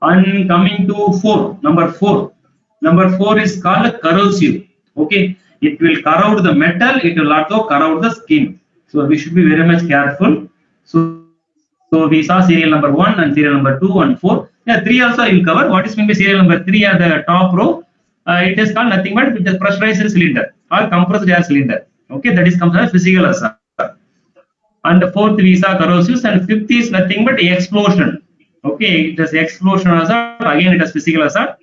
Speaker 1: And coming to number four is called corrosive. Okay, it will corrode the metal. It will also corrode the skin. So we should be very much careful. So we saw serial number 1 and serial number 2 and 4. Yeah, 3 also I will cover. What is meant by serial number 3 at the top row? It is called nothing but the pressurized cylinder or compressed air cylinder. Okay, that is comes as physical hazard. And the fourth we saw corrosives, and fifth is nothing but explosion. Okay, it is explosion hazard. Again, it is physical hazard.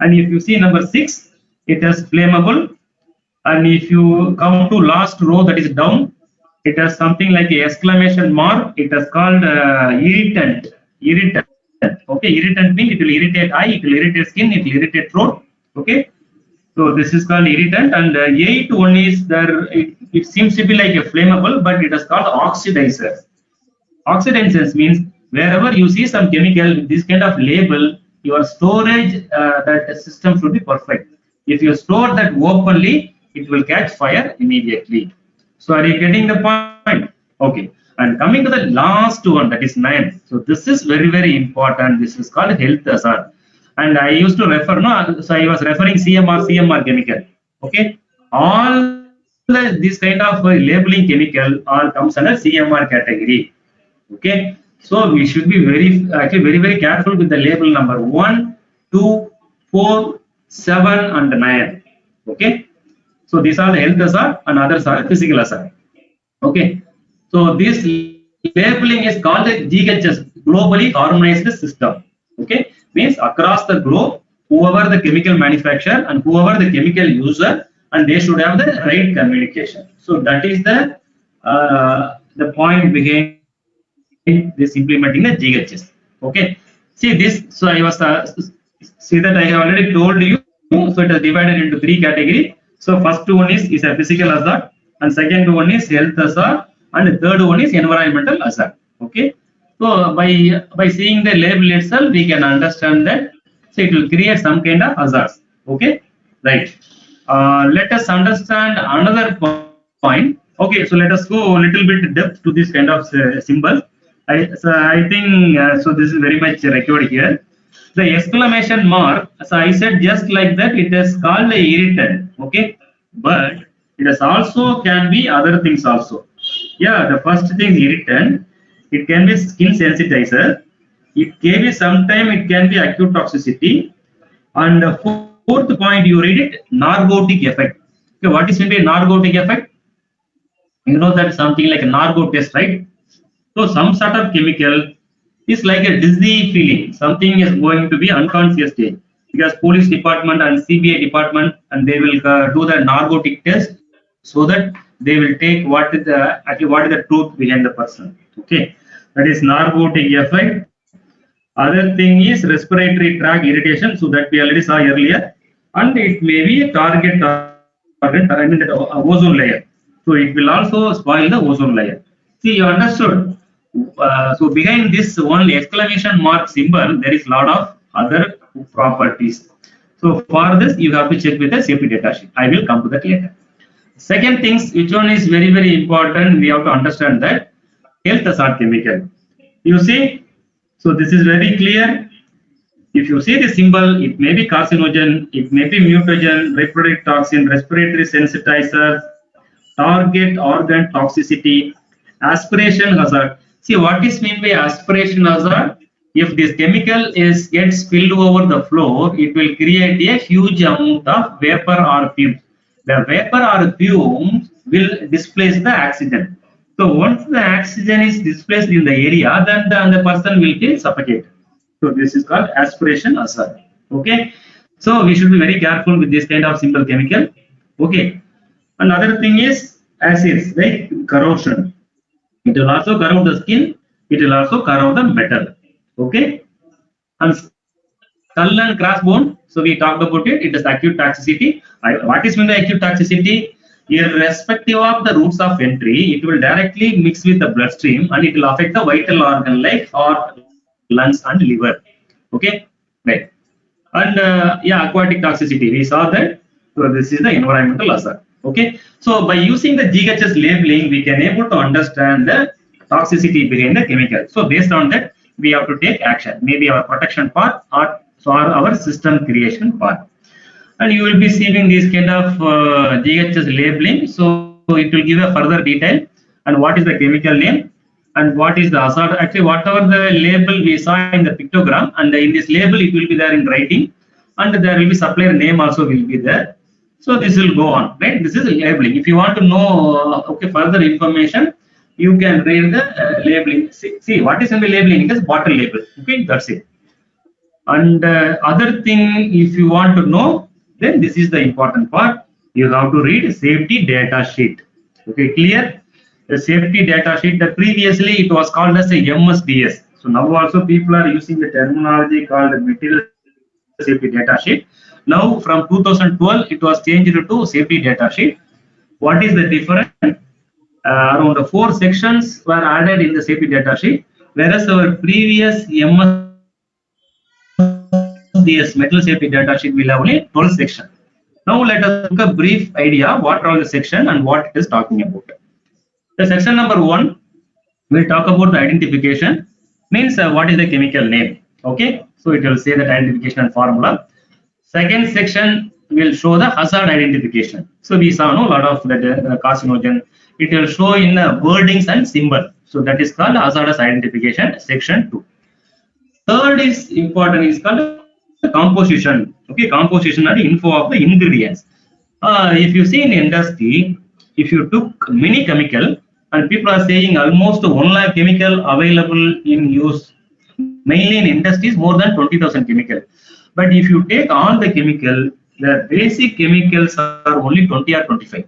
Speaker 1: And if you see number 6, it is flammable. And if you come to last row, that is down, it has something like a exclamation mark. It is called irritant. Irritant. Okay, irritant means it will irritate eye, it will irritate skin, it will irritate throat. Okay, so this is called irritant. And eighth one is there. It seems to be like a flammable, but it is called oxidizer. Oxidizers means wherever you see some chemical with this kind of label, your storage that system should be perfect. If you store that openly, it will catch fire immediately. So are you getting the point? Okay. And coming to the last one, that is 9. So this is very important. This is called health hazard. and I used to refer, no, so I was referring CMR chemical. Okay, all this kind of labeling chemical all comes under CMR category. Okay, so we should be very careful with the label number 1, 2, 4, 7, and 9. Okay, so these are the health hazard and others are physical hazard. Okay, so this labeling is called the GHS, globally harmonized system. Okay, means across the globe, whoever the chemical manufacturer and whoever the chemical user, and they should have the right communication. So that is the point behind this implementing the GHS. Okay, see this. So I was see that I have already told you. So it is divided into 3 categories. So first one is a physical hazard, and second one is health hazard, and the third one is environmental hazard. Okay, so by seeing the label itself, we can understand that. So it will create some kind of hazards. Okay, right. Let us understand another point. Okay, so let us go a little bit depth to this kind of symbol. I think so. This is very much required here. The exclamation mark. So I said just like that. It is called a irritant. Okay, but it is also can be other things also. Yeah, the first thing irritant. It can be skin sensitizer. It can be sometime it can be acute toxicity. And the fourth point you read it narcotic effect. Okay, what is meant by narcotic effect? You know that something like a narco test, right? So some sort of chemical is like a dizzy feeling. Something is going to be unconscious state because police department and CBI department and they will do the narcotic test so that they will take what is the actually what is the truth behind the person. Okay, that is narcotic effect. Other thing is respiratory tract irritation. So that we already saw earlier, and it may be a target I mean that ozone layer. So it will also spoil the ozone layer. See, you understood. So behind this one exclamation mark symbol, there is a lot of other properties. So for this, you have to check with the safety data sheet. I will come to that later. Second things, which one is very important, we have to understand that health hazard chemical. You see, so this is very clear. If you see the symbol, it may be carcinogen, it may be mutagen, reproductive toxin, respiratory sensitizer, target organ toxicity, aspiration hazard. See what is meant by aspiration hazard? If this chemical is gets spilled over the floor, it will create a huge amount of vapor or fumes. The vapor or fumes will displace the oxygen. So once the oxygen is displaced in the area, then the person will get suffocated. So this is called aspiration hazard. Okay. So we should be very careful with this kind of simple chemical. Okay. Another thing is acids, right? Corrosion. It will also corrode the skin. It will also corrode the metal. Okay. And skull and crossbone. So we talked about it. It is acute toxicity. What is meant by acute toxicity? Irrespective of the routes of entry, it will directly mix with the bloodstream and it will affect the vital organ like heart, lungs, and liver. Okay, right. And yeah, aquatic toxicity. We saw that. So this is the environmental hazard. Okay. So by using the GHS labeling, we can able to understand the toxicity behind the chemical. So based on that, we have to take action. Maybe our protection part or our system creation part. And you will be seeing this kind of GHS labeling. So it will give a further detail and what is the chemical name and what is the hazard. Actually, whatever the label we saw in the pictogram, and in this label it will be there in writing, and there will be supplier name also will be there. So this will go on, right? This is labeling. If you want to know okay further information, you can read the labeling. See what is in the labeling? It is bottle label. Okay, that's it. And other thing, if you want to know, then this is the important part. You have to read safety data sheet. Okay, clear? The safety data sheet. That previously it was called as a MSDS. So now also people are using the terminology called material safety data sheet. Now from 2012 it was changed to safety data sheet. What is the difference? Around 4 sections were added in the safety data sheet, whereas our previous MSDS metal safety data sheet will have only 12 sections. Now let us look a brief idea what are the section and what it is talking about. The section number 1 will talk about the identification, means what is the chemical name. Okay, so it will say that identification and formula. Second section will show the hazard identification. So we saw a lot of that carcinogen. It will show in wordings and symbol. So that is called hazardous identification, section 2. Third is important is called composition. Okay, composition are info of the ingredients. If you see in industry, if you took many chemical and people are saying almost 1 lakh chemical available in use, mainly in industries more than 20,000 chemical. But if you take all the chemical, the basic chemicals are only 20 or 25.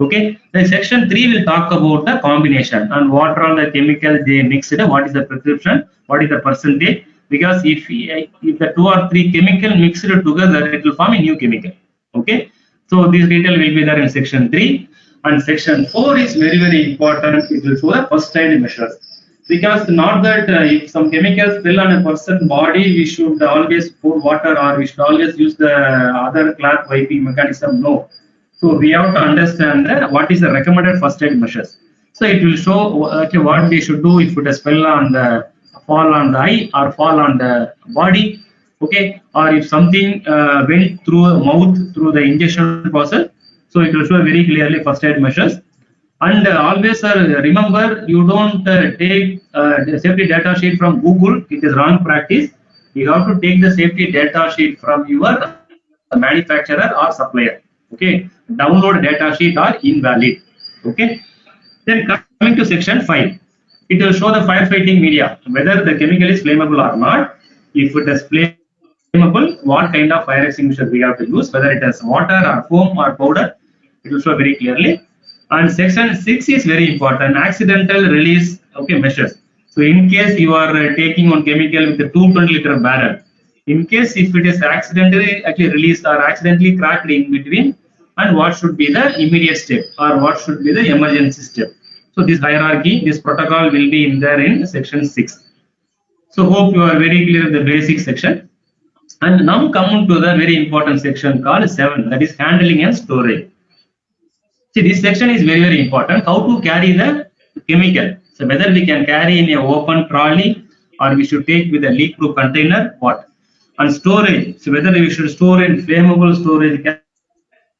Speaker 1: Okay, then section 3 will talk about the combination and what are all the chemicals they mixed, what is the prescription, what is the percentage, because if the 2 or 3 chemical mixed together, it will form a new chemical. Okay, so this detail will be there in section 3, and section 4 is very, very important. It will show the first aid measures, because not that if some chemicals spill on a person's body, we should always pour water or we should always use the other cloth wiping mechanism. No, so we have to understand what is the recommended first aid measures. So it will show okay, what we should do if it is fell on the fall on the eye or fall on the body, okay, or if something went through mouth through the injection process. So it will show very clearly first aid measures. And always remember, you don't take the safety data sheet from Google. It is wrong practice. You have to take the safety data sheet from your manufacturer or supplier. Okay, download data sheet are invalid. Okay, then coming to section 5, it will show the firefighting media, whether the chemical is flammable or not. If it is flammable, what kind of fire extinguisher we have to use, whether it is water or foam or powder, it will show very clearly. And section 6 is very important, accidental release okay measures. So in case you are taking one chemical with a 220-liter barrel, in case if it is accidentally actually released or accidentally cracked in between, and what should be the immediate step or what should be the emergency step. So this hierarchy, this protocol will be in there in section 6. So hope you are very clear in the basic section. And now come to the very important section called 7, that is handling and storage. See, this section is very, very important. How to carry the chemical. So whether we can carry in a open trolley or we should take with a leak-proof container, what? And storage. So whether we should store in flammable storage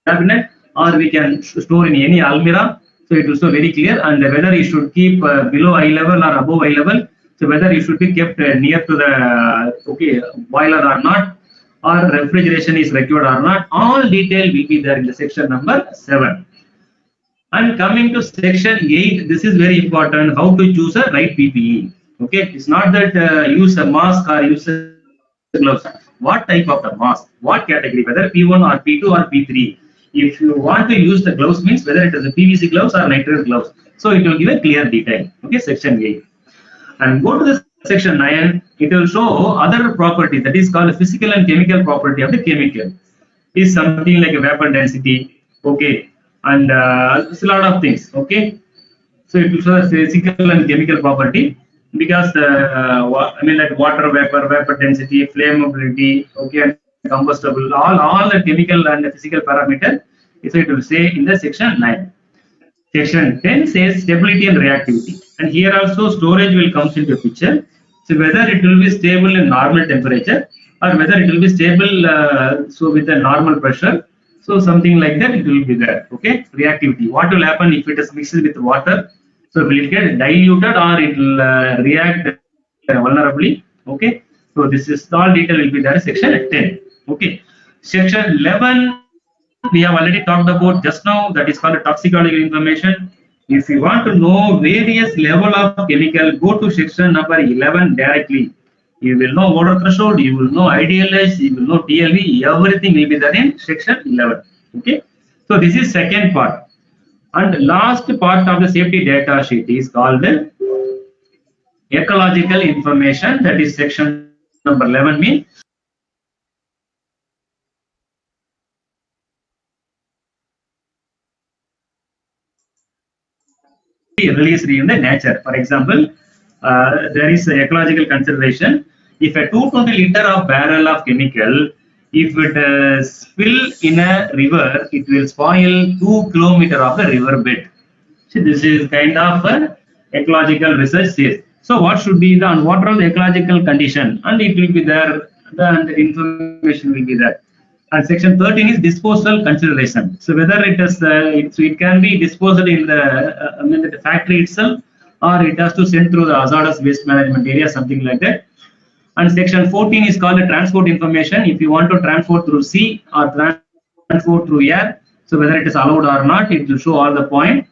Speaker 1: cabinet or we can store in any almirah. So it is so very clear. And whether you should keep below eye level or above eye level. So whether you should be kept near to the boiler or not, or refrigeration is required or not. All detail will be there in the section number 7. And coming to section 8, this is very important, how to choose a right PPE. Okay, it's not that use a mask or use a gloves. What type of the mask, what category, whether P1 or P2 or P3. If you want to use the gloves, means whether it is a PVC gloves or nitrile gloves. So it will give a clear detail. Okay, section 8. And go to the section 9, it will show other property, that is called physical and chemical property of the chemical. Is something like a vapor density, okay, and it's a lot of things, okay. So it will show the physical and chemical property, because I mean like water vapor, vapor density, flammability, okay, and combustible, all the chemical and the physical parameter. So it will say in the section 9. Section 10 says stability and reactivity, and here also storage will comes into picture. So whether it will be stable in normal temperature or whether it will be stable so with a normal pressure, so something like that it will be there. Okay, reactivity. What will happen if it is mixed with water? So will it get diluted or it will react vulnerably? Okay, so this is all detail will be there. Section 10. Okay, section 11 we have already talked about just now, that is called toxicological information. If you want to know various level of chemical, go to section number 11 directly. You will know water threshold, you will know IDLH, you will know TLV, everything will be there in section 11. Okay, so this is second part. And last part of the safety data sheet is called ecological information, that is section number 11 means released in the nature. For example, there is ecological consideration. If a 220-liter of barrel of chemical, if it spill in a river, it will spoil 2 kilometers of the river bed. So this is kind of ecological research says. So what should be the, and what are the ecological condition, and it will be there, and the information will be there. And section 13 is disposal consideration. So whether it is, it can be disposed in the, I mean the factory itself, or it has to send through the hazardous waste management area, something like that. And section 14 is called the transport information. If you want to transport through sea or transport through air, so whether it is allowed or not, it will show all the point.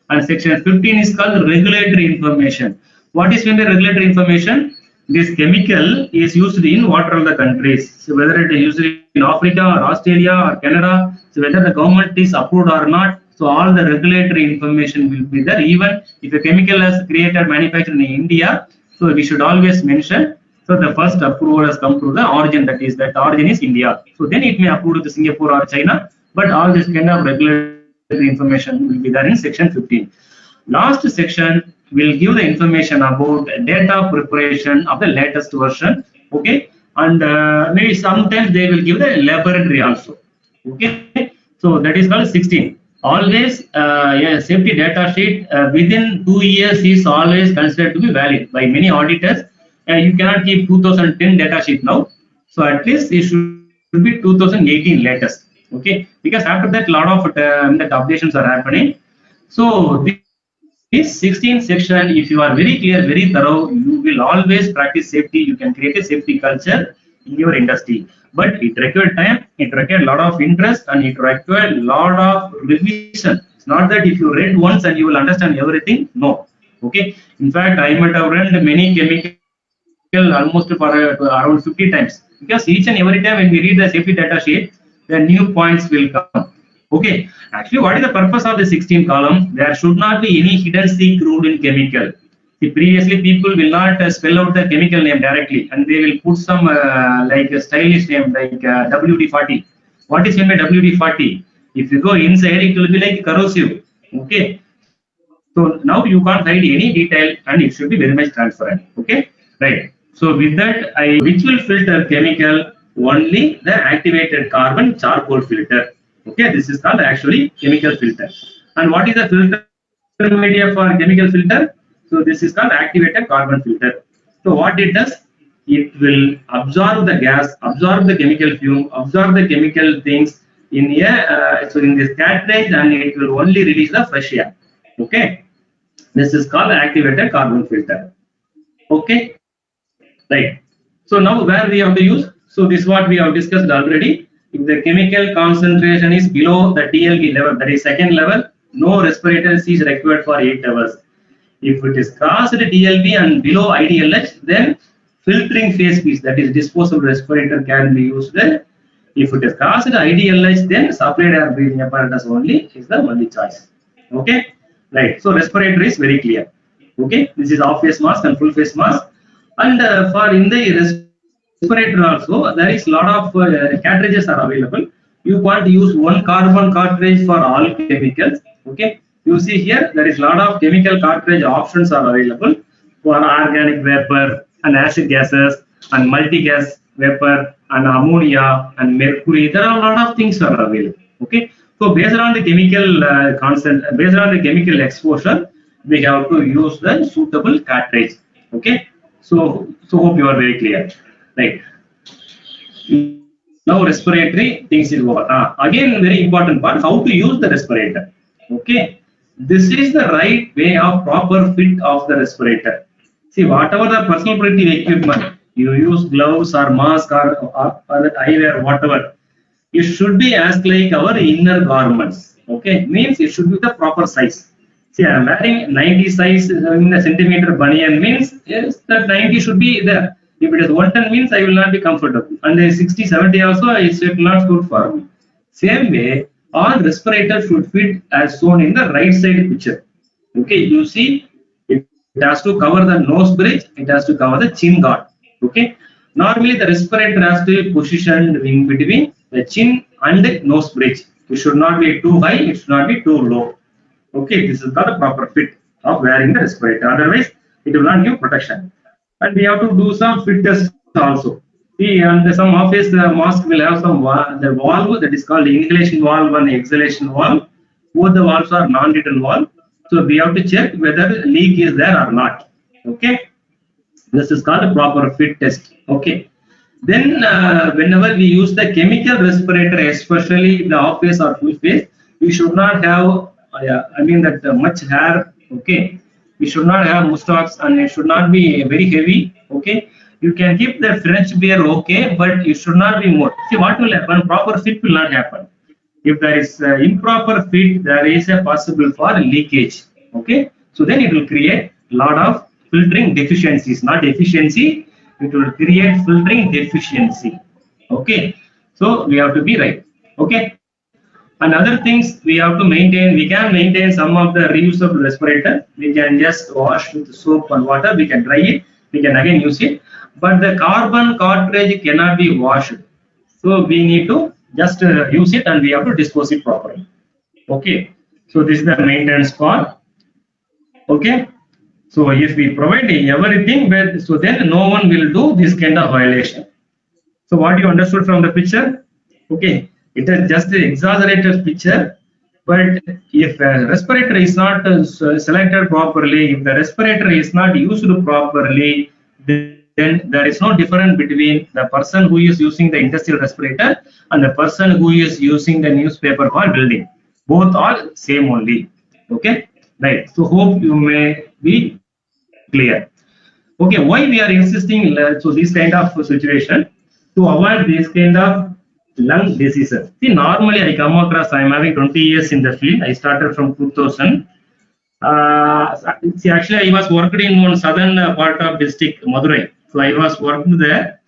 Speaker 1: And section 15 is called regulatory information. What is meant by regulatory information? This chemical is used in what are the countries. So whether it is used in Africa or Australia or Canada, so whether the government is approved or not, so all the regulatory information will be there. Even if a chemical is created, manufactured in India, so we should always mention, so the first approval has come through the origin, that is that origin is India. So then it may approve to Singapore or China, but all this kind of regulatory information will be there in section 15. Last section will give the information about data preparation of the latest version. Okay, and maybe sometimes they will give the laboratory also. Okay, so that is called 16. Always a safety data sheet within 2 years is always considered to be valid by many auditors. You cannot keep 2010 data sheet now, so at least it should be 2018 latest. Okay, because after that, a lot of that updations are happening. So this 16th section, if you are very clear, very thorough, you will always practice safety. You can create a safety culture in your industry. But it required time, it required a lot of interest, and it required a lot of revision. It's not that if you read once and you will understand everything. No. Okay. In fact, I might have read many chemical almost for around 50 times, because each and every time when we read the safety data sheet, the new points will come. Okay, actually, what is the purpose of the 16 column? There should not be any hidden seek rule in chemical. See, previously people will not spell out the chemical name directly, and they will put some like a stylish name like WD-40. What is meant by WD-40? If you go inside, it will be like corrosive. Okay, so now you can't hide any detail, and it should be very much transparent. Okay, right. So with that, which will filter chemical? Only the activated carbon charcoal filter. Okay, this is called actually chemical filter. And what is the filter media for chemical filter? So this is called activated carbon filter. So what it does? It will absorb the gas, absorb the chemical fume, absorb the chemical things in a so in this cartridge, and it will only release the fresh air. Okay, this is called activated carbon filter. Okay, right. So now where we have to use, so this is what we have discussed already. If the chemical concentration is below the TLV level, that is second level, no respirator is required for 8 hours. If it is crossed the TLV and below IDLH, then filtering phase piece, that is disposable respirator, can be used. If it is crossed the IDLH, then supplied air breathing apparatus only is the only choice. Okay, right. So respirator is very clear. Okay, this is half face mask and full face mask. And for in the respirator also, there is a lot of cartridges are available. You can't use one carbon cartridge for all chemicals. Okay, you see here there is a lot of chemical cartridge options are available for organic vapor and acid gases and multi-gas vapor and ammonia and mercury. There are a lot of things are available. Okay, so based on the chemical based on the chemical exposure, we have to use the suitable cartridge. Okay, so hope you are very clear. Right. Now respiratory things is over. Again, very important part, how to use the respirator. Okay. This is the right way of proper fit of the respirator. See, whatever the personal protective equipment, you use gloves or mask or eyewear, whatever, it should be as like our inner garments. Okay. Means it should be the proper size. See, I am wearing 90 size in a centimeter bunyan, means yes, that 90 should be there. If it is 110 means I will not be comfortable, and the 60, 70 also it will not good for me. Same way, all respirator should fit as shown in the right side picture. Okay, you see, it has to cover the nose bridge, it has to cover the chin guard. Okay, normally the respirator has to be positioned in between the chin and the nose bridge. It should not be too high, it should not be too low. Okay, this is not a proper fit of wearing the respirator. Otherwise, it will not give protection. And we have to do some fit tests also. See, and some office mask will have some the valve that is called inhalation valve and exhalation valve. Both the valves are non-written valve. So we have to check whether leak is there or not. Okay, This is called a proper fit test. Okay. Then whenever we use the chemical respirator, especially the off face or full face, we should not have, I mean that much hair. Okay. We should not have mustache and it should not be very heavy. Okay. You can keep the French beard, okay, but you should not be more. See what will happen? Proper fit will not happen. If there is improper fit, there is a possible for leakage. Okay. So then it will create lot of filtering deficiencies, not efficiency. It will create filtering deficiency. Okay. So we have to be right. Okay. And other things we have to maintain, we can maintain some of the reusable respirator. We can just wash with soap and water. We can dry it. We can again use it. But the carbon cartridge cannot be washed. So we need to just use it and we have to dispose it properly. Okay. So this is the maintenance part. Okay. So if we provide everything, so then no one will do this kind of violation. So what you understood from the picture? Okay, it is just an exaggerated picture. But if a respirator is not selected properly, if the respirator is not used properly, then there is no difference between the person who is using the industrial respirator and the person who is using the newspaper for building. Both are same only. Okay, right. So hope you may be clear. Okay, why we are insisting so this kind of situation to avoid this kind of lung diseases. See, normally I come across, I am having 20 years in the field. I started from 2000. See, actually, I was working in one southern part of district, Madurai. So I was working there.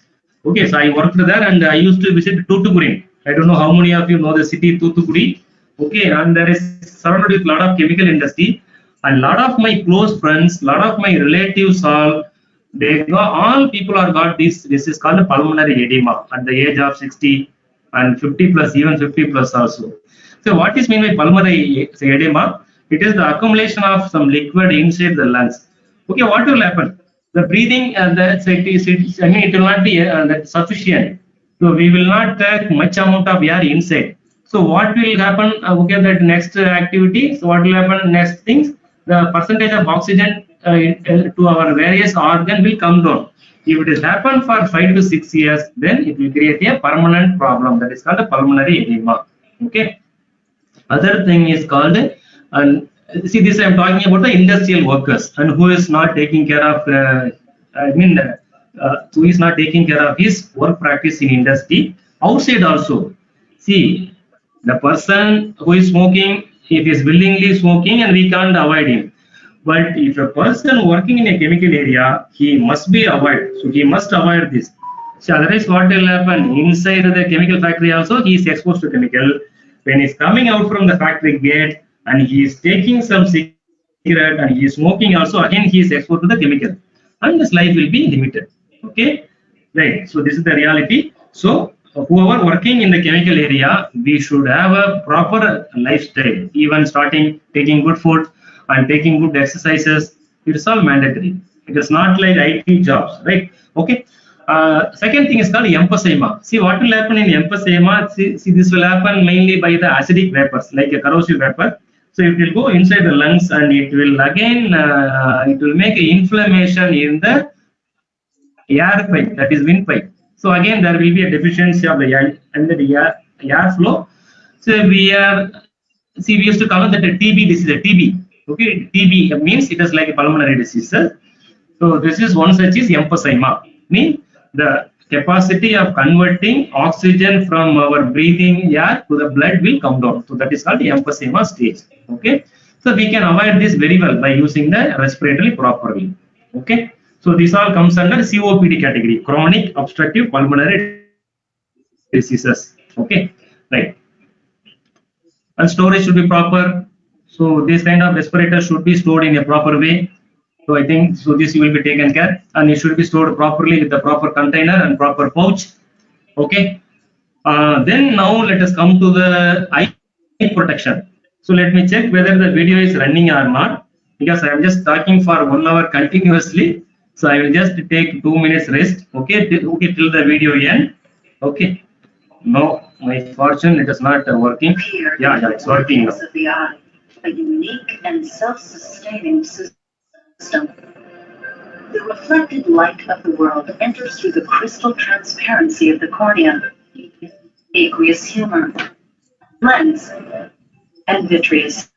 Speaker 1: Okay, so I worked there and I used to visit Toothukudi. I don't know how many of you know the city Toothukudi. Okay, and there is surrounded with a lot of chemical industry. And a lot of my close friends, a lot of my relatives, all people are got this. This is called pulmonary edema at the age of 60 and 50 plus, even 50 plus also. So what is mean by pulmonary edema? It is the accumulation of some liquid inside the lungs. Okay, what will happen? The breathing, I mean, it will not be that sufficient. So we will not take much amount of air inside. So what will happen? Okay, that next activity. So what will happen? Next things, the percentage of oxygen to our various organ will come down. If it has happened for 5 to 6 years, then it will create a permanent problem. That is called a pulmonary edema. Okay. Other thing is called, and see this I am talking about the industrial workers and who is not taking care of, who is not taking care of his work practice in industry. Outside also, see the person who is smoking, if he is willingly smoking and we can't avoid him. But if a person working in a chemical area, he must be avoid. So he must avoid this. So otherwise, what will happen inside the chemical factory also, he is exposed to chemical. When he's coming out from the factory gate and he is taking some cigarette and he is smoking also, again he is exposed to the chemical, and his life will be limited. Okay, right. So this is the reality. So whoever working in the chemical area, we should have a proper lifestyle, even starting taking good food and taking good exercises. It's all mandatory. It is not like IT jobs, right? Okay. Second thing is called emphysema. See what will happen in emphysema. See this will happen mainly by the acidic vapors, like a corrosive vapor. So it will go inside the lungs and it will again it will make inflammation in the air pipe, that is windpipe. So again there will be a deficiency of the air and the air flow. So we are, see, we used to call it that a TB disease, a TB. Okay, TB means it is like a pulmonary disease. So this is one such is emphysema, mean the capacity of converting oxygen from our breathing air to the blood will come down. So that is called the emphysema stage. Okay, so we can avoid this very well by using the respiratory properly. Okay, so this all comes under COPD category, chronic obstructive pulmonary diseases. Okay, right. And storage should be proper. So this kind of respirator should be stored in a proper way. So I think so this will be taken care and it should be stored properly with the proper container and proper pouch. Okay. Then now let us come to the eye protection. So let me check whether the video is running or not, because I am just talking for 1 hour continuously. So I will just take 2 minutes rest. Okay, okay, till the video end. Okay. No, my fortune it is not working. Yeah, it's working now.
Speaker 2: A unique and self-sustaining system. The reflected light of the world enters through the crystal transparency of the cornea, aqueous humor, lens, and vitreous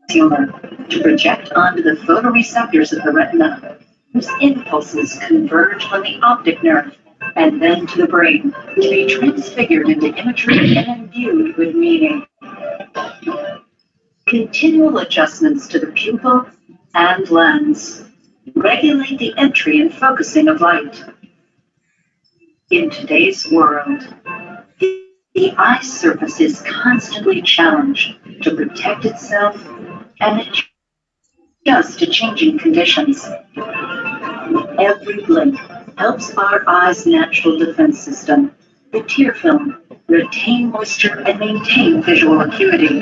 Speaker 2: humor to project onto the photoreceptors of the retina, whose impulses converge on the optic nerve and then to the brain to be transfigured into imagery and imbued with meaning. Continual adjustments to the pupil and lens regulate the entry and focusing of light. In today's world, the eye surface is constantly challenged to protect itself and adjust to changing conditions. Every blink helps our eye's natural defense system, the tear film, retain moisture and maintain visual acuity.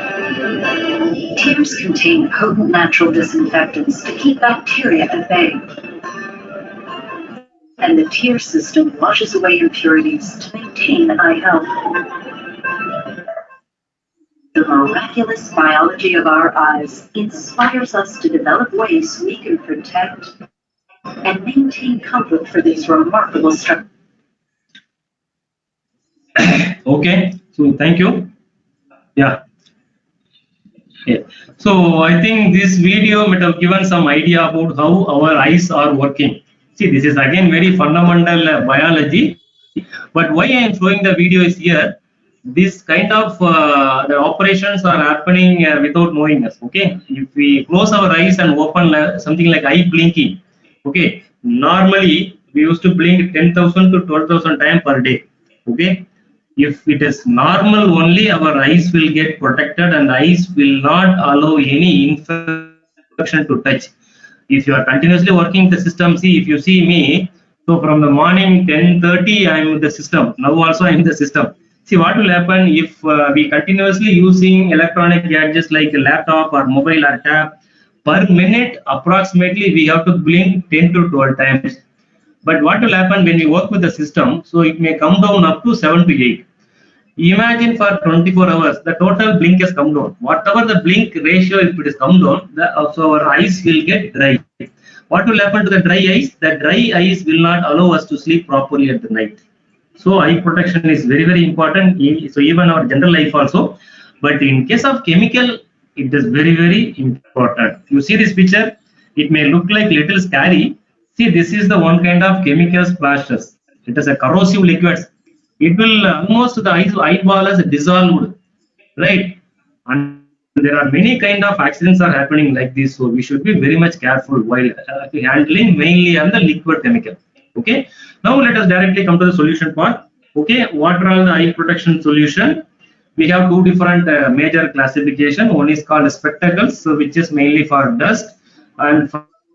Speaker 2: Tears contain potent natural disinfectants to keep bacteria at bay. And the tear system washes away impurities to maintain eye health. The miraculous biology of our eyes inspires us to develop ways we can protect and maintain comfort for these remarkable structures.
Speaker 1: Okay, so thank you. Yeah. So I think this video might have given some idea about how our eyes are working. See, this is again very fundamental biology. But why I am showing the video is here. This kind of the operations are happening without knowing us. Okay, if we close our eyes and open something like eye blinking. Okay, normally we used to blink 10,000 to 12,000 times per day. Okay, if it is normal only, our eyes will get protected and eyes will not allow any infection to touch. If you are continuously working the system, see, if you see me, so from the morning 10:30 I am in the system, now also I am in the system. See what will happen if we continuously using electronic gadgets like a laptop or mobile or tab. Per minute approximately we have to blink 10 to 12 times. But what will happen when we work with the system, so it may come down up to 7 to 8. Imagine for 24 hours, the total blink has come down. Whatever the blink ratio, if it is come down, so our eyes will get dry. What will happen to the dry eyes? The dry eyes will not allow us to sleep properly at the night. So eye protection is very, very important. So even our general life also. But in case of chemical, it is very, very important. You see this picture, it may look like little scary. See, this is the one kind of chemical splashes. It is a corrosive liquid. It will almost the eyeball is dissolved, right? And there are many kind of accidents are happening like this, so we should be very much careful while handling mainly on the liquid chemical. Okay, now let us directly come to the solution part. Okay, what are all the eye protection solution? We have two different major classification. One is called spectacles, so which is mainly for dust, and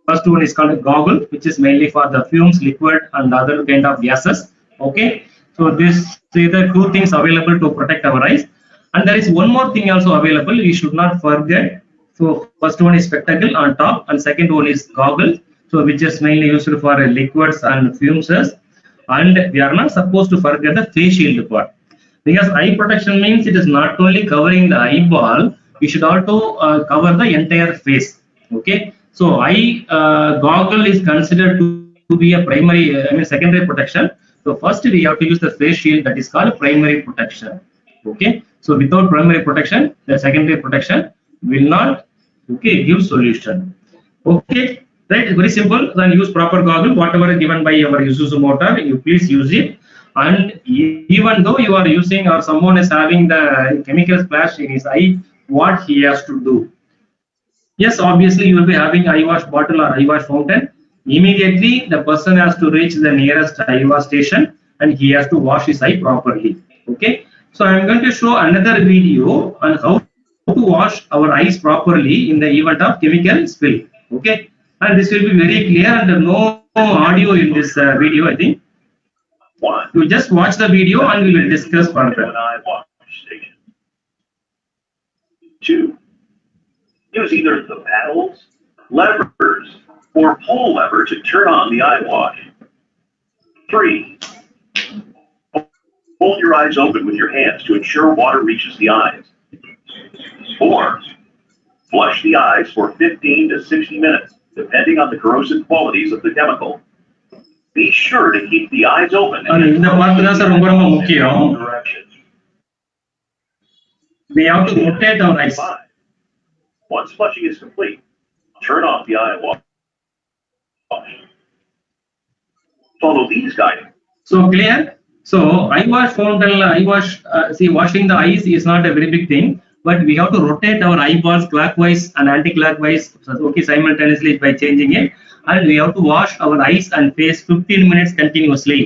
Speaker 1: first one is called a goggle, which is mainly for the fumes, liquid, and other kind of gases. Okay, so these are the two things available to protect our eyes. And there is one more thing also available, we should not forget. So first one is spectacle on top, and second one is goggle, so which is mainly used for liquids and fumes. And we are not supposed to forget the face shield part, because eye protection means it is not only covering the eyeball, we should also cover the entire face. Okay, so eye goggle is considered to be a primary, secondary protection. So first we have to use the face shield, that is called primary protection. Okay, so without primary protection, the secondary protection will not, okay, give solution. Okay, right, it's very simple. Then use proper goggle, whatever is given by our Isuzu motor, you please use it. And even though you are using or someone is having the chemical splash in his eye, what he has to do? Yes, obviously you will be having eye wash bottle or eye wash fountain. Immediately the person has to reach the nearest eye wash station and he has to wash his eye properly. Okay, so I am going to show another video on how to wash our eyes properly in the event of chemical spill. Okay, and this will be very clear and no audio in this video, I think. You just watch the video and we will discuss further.
Speaker 3: Eye wash station. 2. Use either the paddles, levers, or pull lever to turn on the eye wash. 3. Hold your eyes open with your hands to ensure water reaches the eyes. 4. Flush the eyes for 15 to 60 minutes, depending on the corrosive qualities of the chemical. Be sure to keep the eyes open
Speaker 1: And இந்த part தான் sir ரொம்ப ரொம்ப முக்கியம்.
Speaker 3: directions.
Speaker 1: We have to rotate our eyes.
Speaker 3: Once flushing is complete, turn off the eye wash. Follow these guidance.
Speaker 1: So clear? So eye wash fountain, see, washing the eyes is not a very big thing, but we have to rotate our eyeballs clockwise and anti-clockwise, okay, simultaneously by changing it, and we have to wash our eyes and face 15 minutes continuously.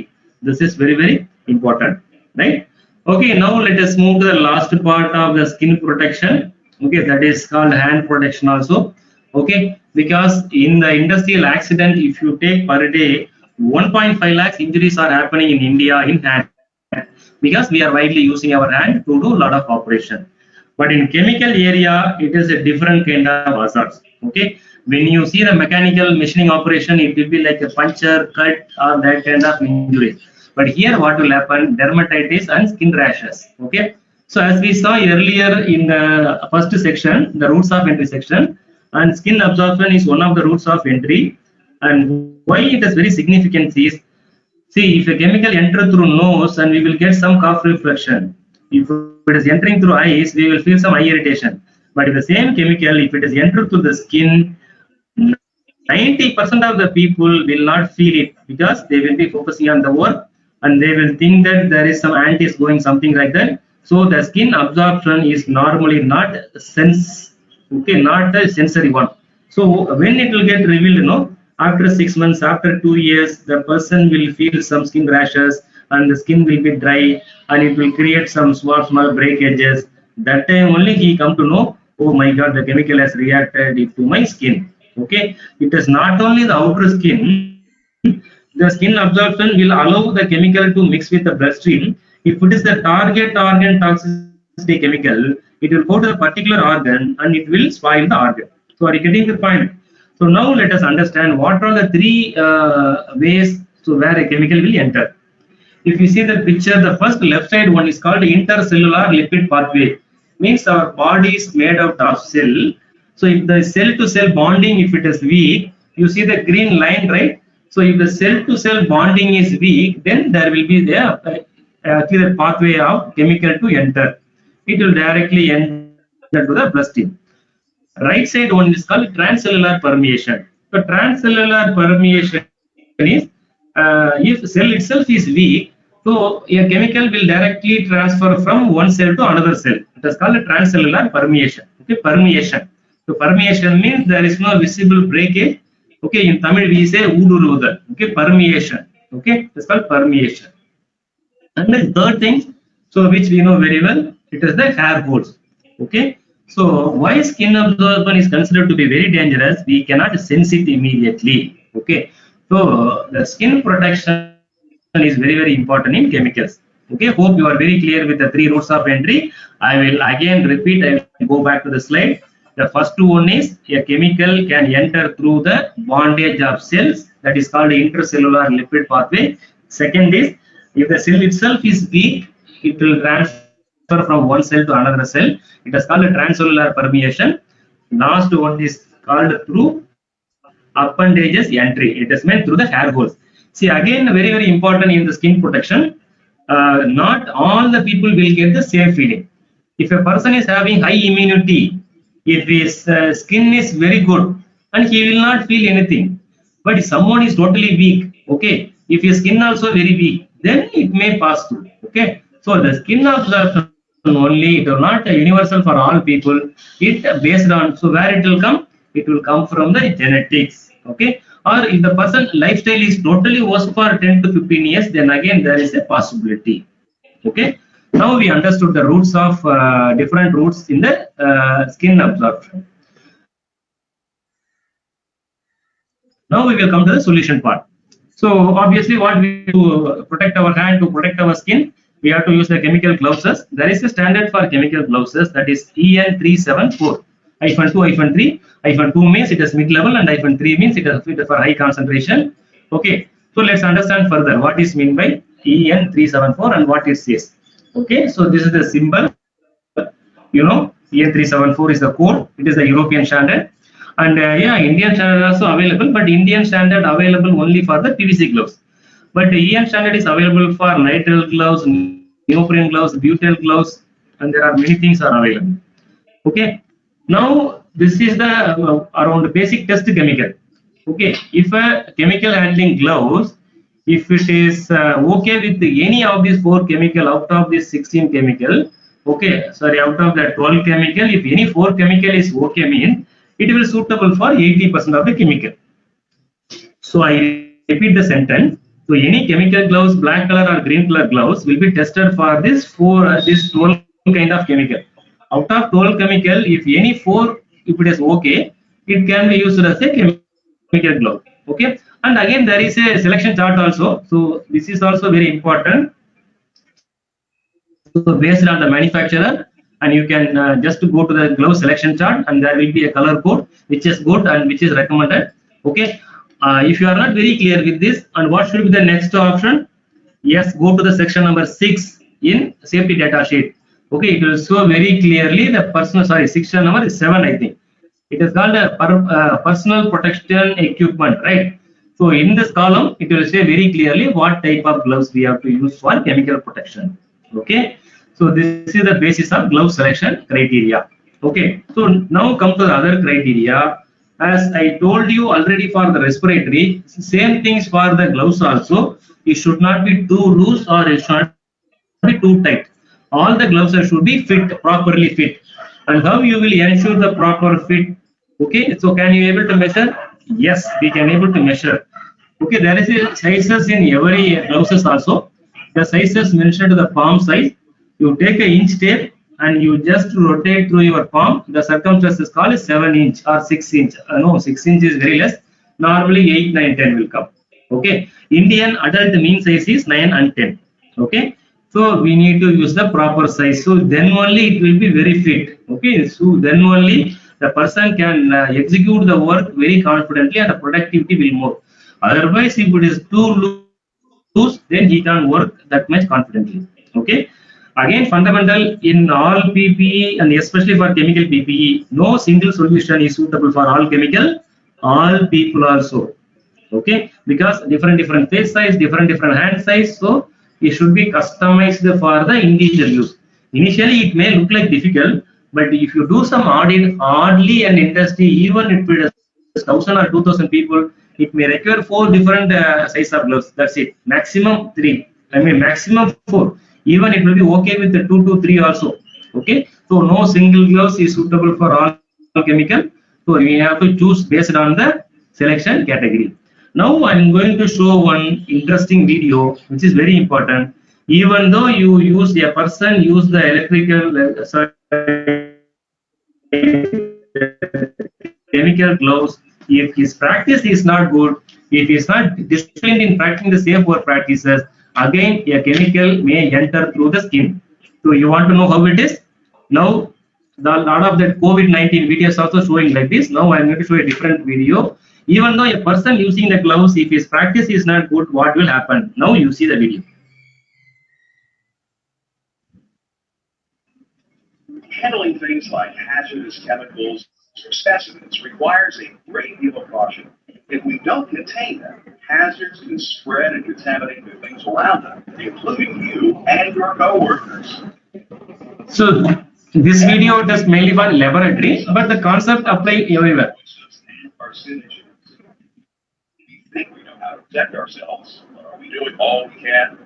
Speaker 1: This is very, very important, right? Okay, now let us move to the last part of the skin protection. Okay, that is called hand protection also. Okay, because in the industrial accident, if you take per day, 1.5 lakhs injuries are happening in India in hand, because we are widely using our hand to do a lot of operation. But in chemical area, it is a different kind of hazards. Okay, when you see the mechanical machining operation, it will be like a puncture, cut, or that kind of injuries. But here, what will happen? Dermatitis and skin rashes. Okay, so as we saw earlier in the first section, the routes of entry section, and skin absorption is one of the routes of entry. And why it is very significant is, see, if a chemical enter through nose, and we will get some cough reflection. If it is entering through eyes, we will feel some eye irritation. But if the same chemical, if it is entered through the skin, 90% of the people will not feel it, because they will be focusing on the work, and they will think that there is some antis going, something like that. So the skin absorption is normally not not the sensory one. So when it will get revealed, after 6 months, after 2 years, the person will feel some skin rashes, and the skin will be dry, and it will create some small breakages. That time only he come to know, oh my God, the chemical has reacted to my skin. Okay, it is not only the outer skin. The skin absorption will allow the chemical to mix with the bloodstream. If it is the target organ toxicity chemical, it will go to the particular organ and it will spoil the organ. So are you getting the point? So now let us understand what are the three ways to where a chemical will enter. If you see the picture, the first left side one is called intercellular lipid pathway. Means our body is made out of cell. So if the cell to cell bonding, if it is weak, you see the green line, right? So if the cell to cell bonding is weak, then there will be the clear pathway of chemical to enter. It will directly enter to the bloodstream. Right side one is called transcellular permeation. So transcellular permeation is if cell itself is weak, so a chemical will directly transfer from one cell to another cell. It is called transcellular permeation. Okay, permeation. So permeation means there is no visible breakage. Okay, in Tamil we say udurudal. Okay, permeation. Okay, it's called permeation. And the third thing, so which we know very well, it is the hair holes. Okay, so why skin absorption is considered to be very dangerous? We cannot sense it immediately. Okay, so the skin protection is very, very important in chemicals. Okay, hope you are very clear with the three routes of entry. I will again repeat, I will go back to the slide. The first one is a chemical can enter through the bondage of cells, that is called intercellular lipid pathway. Second is, if the cell itself is weak, it will transfer from one cell to another cell. It is called transcellular permeation. Last one is called through appendages entry. It is meant through the hair holes. See, again, very, very important in the skin protection. Not all the people will get the same feeling. If a person is having high immunity, if his skin is very good, and he will not feel anything. But if someone is totally weak, okay, if his skin also very weak, then it may pass through. Okay, so the skin absorption only, it will not universal for all people. It based on, so where it will come? It will come from the genetics. Okay, or if the person lifestyle is totally worse for 10 to 15 years, then again there is a possibility. Okay, now we understood the roots of different roots in the skin absorption. Now we will come to the solution part. So obviously what we do to protect our hand, to protect our skin, we have to use the chemical glouses. There is a standard for chemical glouses, that is EN374. -2, -3 means it is mid-level, and -3 means it is for high concentration. Okay, so let's understand further what is meant by EN374 and what it says. Okay, so this is the symbol. EN374 is the code. It is the European standard. And yeah, Indian standard also available, but Indian standard available only for the PVC gloves. But the EN standard is available for nitrile gloves, neoprene gloves, butyl gloves, and there are many things are available. Okay. Now this is the around basic test chemical. Okay. If a chemical handling gloves, if it is okay with any of these 4 chemical out of this 16 chemical, okay, sorry, out of that 12 chemical, if any 4 chemical is okay, mean it will suitable for 80% of the chemical. So I repeat the sentence. So any chemical gloves, black color or green color gloves will be tested for this 12 kind of chemical. Out of 12 chemical, if any 4, if it is okay, it can be used as a chemical glove. Okay. And again, there is a selection chart also. So this is also very important. So based on the manufacturer, and you can just go to the glove selection chart, and there will be a color code which is good and which is recommended. Okay. If you are not very clear with this, and what should be the next option? Yes, go to the section number 6 in safety data sheet. Okay, it will show very clearly the personal. Sorry, section number is 7, I think. It is called a personal protection equipment, right? So in this column, it will say very clearly what type of gloves we have to use for chemical protection. Okay, so this is the basis of glove selection criteria. Okay, so now come to the other criteria. As I told you already for the respiratory, same things for the gloves also. It should not be too loose or it should not be too tight. All the gloves should be fit, properly fit. And how you will ensure the proper fit? Okay, so can you able to measure? Yes, we can able to measure. Okay, there is a sizes in every blouses also. The sizes mentioned the palm size. You take an inch tape and you just rotate through your palm. The circumference is called 7 inch or 6 inch. No, 6 inch is very less. Normally 8, 9, 10 will come. Okay, Indian adult mean size is 9 and 10. Okay, so we need to use the proper size. So then only it will be very fit. Okay, so then only the person can execute the work very confidently and the productivity will more. Otherwise, if it is too loose, then he can work that much confidently. Okay. Again, fundamental in all PPE and especially for chemical PPE, no single solution is suitable for all chemical, all people also. Okay, because different face size, different hand size, so it should be customized for the individual use. Initially, it may look like difficult, but if you do some audit, hardly an industry, even if it is 1,000 or 2,000 people, it may require 4 different size of gloves. That's it. Maximum 3. I mean maximum 4. Even it will be okay with the 2 to 3 also. Okay. So no single gloves is suitable for all chemical. So we have to choose based on the selection category. Now I'm going to show one interesting video which is very important. Even though you use a person use the electrical chemical gloves, if his practice is not good, if he is not disciplined in practicing the safe work practices, again a chemical may enter through the skin. So you want to know how it is? Now the lot of that COVID-19 videos also showing like this. Now I'm going to show a different video. Even though a person using the gloves, if his practice is not good, what will happen? Now you see the video.
Speaker 3: Handling things like hazardous chemicals or specimens requires a great deal of caution. If we don't contain them, hazards can spread and contaminate the things around them, including you and your coworkers.
Speaker 1: So this video is mainly for laboratory, but the concept apply everywhere.
Speaker 3: Carcinogens. We think we know how to protect ourselves, but are we doing all we can?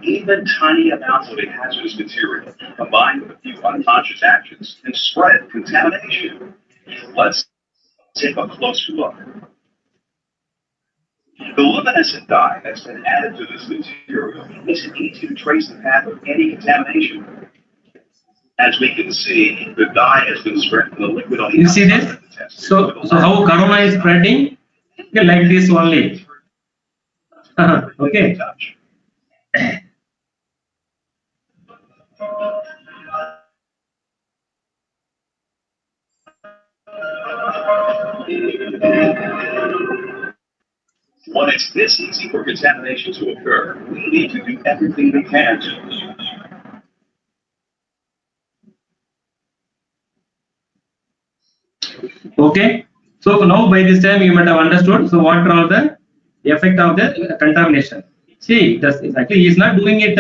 Speaker 3: Even tiny amounts of a hazardous material combined with a few unconscious actions can spread contamination. Let's take a closer look. The luminescent dye that's been added to this material makes it easy to trace the path of any contamination. As we can see, the dye has been spread from the liquid on the
Speaker 1: You see
Speaker 3: outside
Speaker 1: this?
Speaker 3: of the test.
Speaker 1: So how corona is spreading? Okay, like this only. Okay.
Speaker 3: When it's this easy for contamination to occur, we need to do everything we can to.
Speaker 1: Okay. Okay. So now by this time you might have understood. So what are the effect of the contamination? See, actually he is not doing it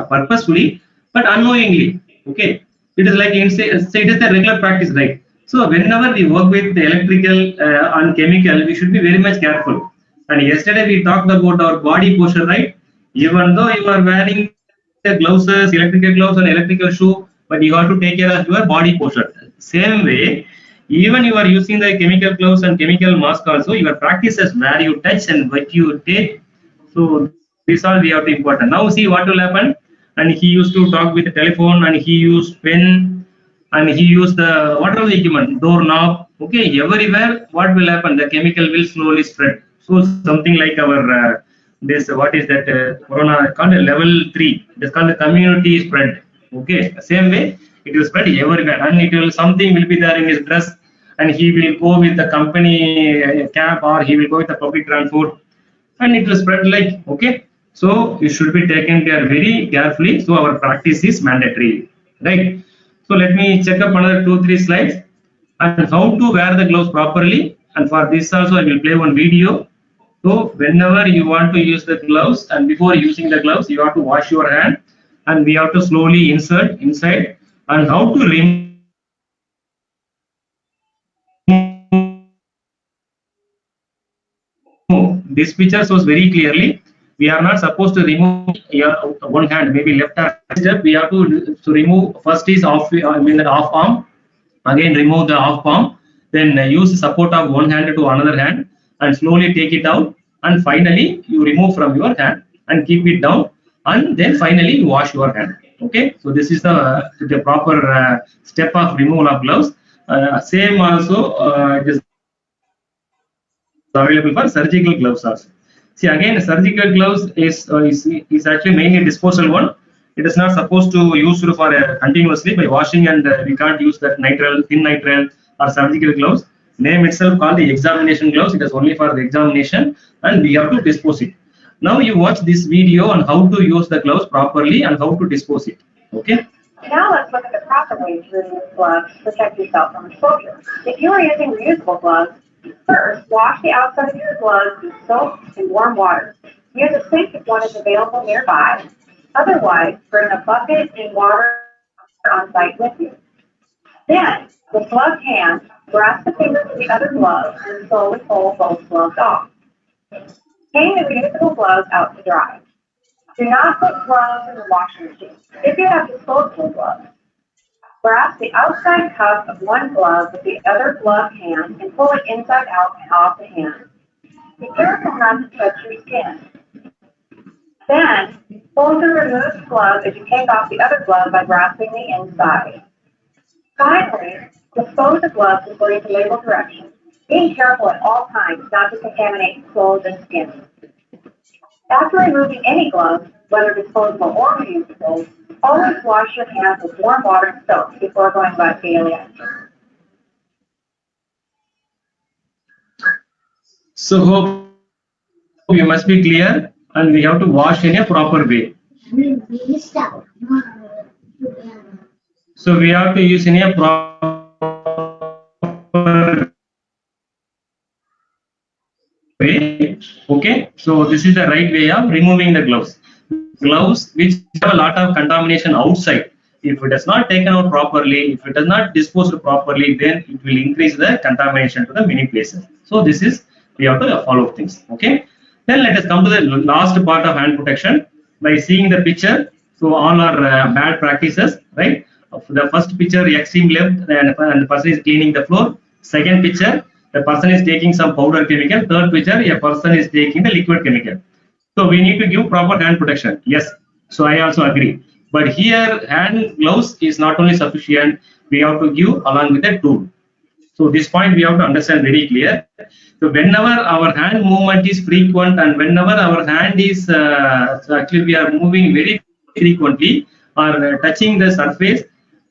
Speaker 1: purposefully, but unknowingly. Okay. It is like it is the regular practice, right? So whenever we work with the electrical and chemical, we should be very much careful. And yesterday we talked about our body posture, right? Even though you are wearing the gloves, electrical gloves and electrical shoe, but you have to take care of your body posture. Same way, even you are using the chemical gloves and chemical mask also, your practices where you touch and what you take. So this all we have to important. Now see what will happen. And he used to talk with the telephone and he used pen and he used the whatever the equipment, doorknob. Okay, everywhere what will happen? The chemical will slowly spread. So something like our this what is that corona called level 3. It is called the community spread. Okay, same way it will spread everywhere and it will something will be there in his dress and he will go with the company cab or he will go with the public transport and it will spread like okay. So you should be taken care very carefully. So our practice is mandatory, right? So let me check up another 2-3 slides and how to wear the gloves properly. And for this also I will play one video. So whenever you want to use the gloves and before using the gloves, you have to wash your hand and we have to slowly insert inside and how to remove this picture shows very clearly we are not supposed to remove your one hand, maybe left hand. Step we have to remove first is off, I mean the off arm, again remove the off palm, then use the support of one hand to another hand and slowly take it out and finally you remove from your hand and keep it down and then finally you wash your hand. Okay, so this is the proper step of removal of gloves. Same also it is available for surgical gloves also. See again, surgical gloves is actually mainly disposal one. It is not supposed to use for continuously by washing and we can't use that nitrile, thin nitrile or surgical gloves. Name itself called the examination gloves. It is only for the examination and we have to dispose it. Now you watch this video on how to use the gloves properly and how to dispose it. Okay.
Speaker 4: Now let's look at the proper way to remove gloves to protect yourself from exposure. If you are using reusable gloves, first wash the outside of your gloves with soap and warm water. Use a sink if one is available nearby. Otherwise, bring a bucket and water on site with you. Then, with gloved hands, grasp the fingers of the other glove and slowly pull both gloves off. Hang the reusable gloves out to dry. Do not put gloves in the washing machine. If you have disposable gloves, grasp the outside cuff of one glove with the other gloved hand and pull it inside out and off the hand. Be careful not to touch your skin. Then, pull the removed glove as you take off the other glove by grasping the inside. Finally, dispose the gloves according to label directions, being careful at all times not to contaminate clothes and skin. After removing any gloves, whether disposable or reusable, always wash your hands with warm water and soap before going about daily actions.
Speaker 1: So hope you must be clear and we have to wash in a proper way. So we have to use in a proper way. Okay, so this is the right way of removing the gloves. Gloves which have a lot of contamination outside. If it is not taken out properly, if it is not disposed properly, then it will increase the contamination to the many places. So this is we have to follow things. Okay. Then let us come to the last part of hand protection by seeing the picture. So all are bad practices, right? The first picture, extreme left, and the person is cleaning the floor. Second picture, the person is taking some powder chemical. Third picture, a person is taking the liquid chemical. So we need to give proper hand protection. Yes. So I also agree. But here, hand gloves is not only sufficient. We have to give along with a tool. So this point we have to understand very clear. So whenever our hand movement is frequent and whenever our hand is actually we are moving very frequently or touching the surface,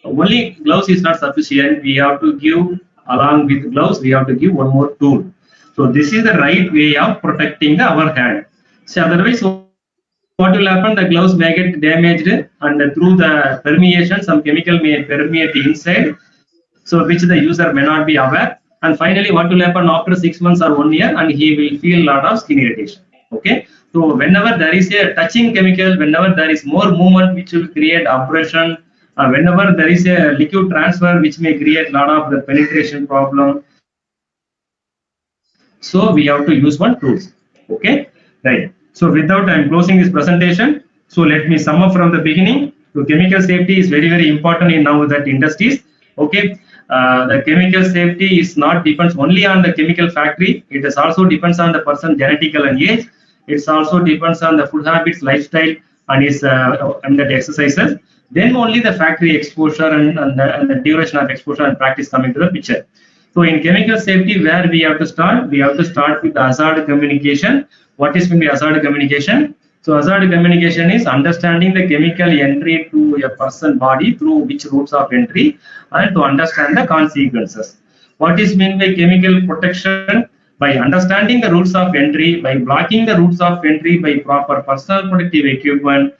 Speaker 1: only gloves is not sufficient. We have to give along with gloves, we have to give one more tool. So this is the right way of protecting our hand. So otherwise, what will happen? The gloves may get damaged and through the permeation, some chemical may permeate inside. So which the user may not be aware and finally what will happen after 6 months or 1 year, and he will feel a lot of skin irritation. Okay, so whenever there is a touching chemical, whenever there is more movement which will create abrasion, whenever there is a liquid transfer which may create a lot of the penetration problem, so we have to use one tools. Okay, right. So without I'm closing this presentation, so let me sum up from the beginning. So chemical safety is very important in now that industries. Okay, the chemical safety is not depends only on the chemical factory. It is also depends on the person genetical and age. It also depends on the food habits, lifestyle, and his and the exercises. Then only the factory exposure and the duration of exposure and practice come into the picture. So in chemical safety, where we have to start? We have to start with the hazard communication. What is the hazard communication? So hazard communication is understanding the chemical entry to a person body through which routes of entry and to understand the consequences. What is meant by chemical protection? By understanding the routes of entry, by blocking the routes of entry by proper personal protective equipment,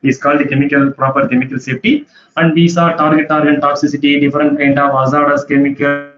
Speaker 1: is called the proper chemical safety. And we saw target organ toxicity, different kind of hazardous chemical,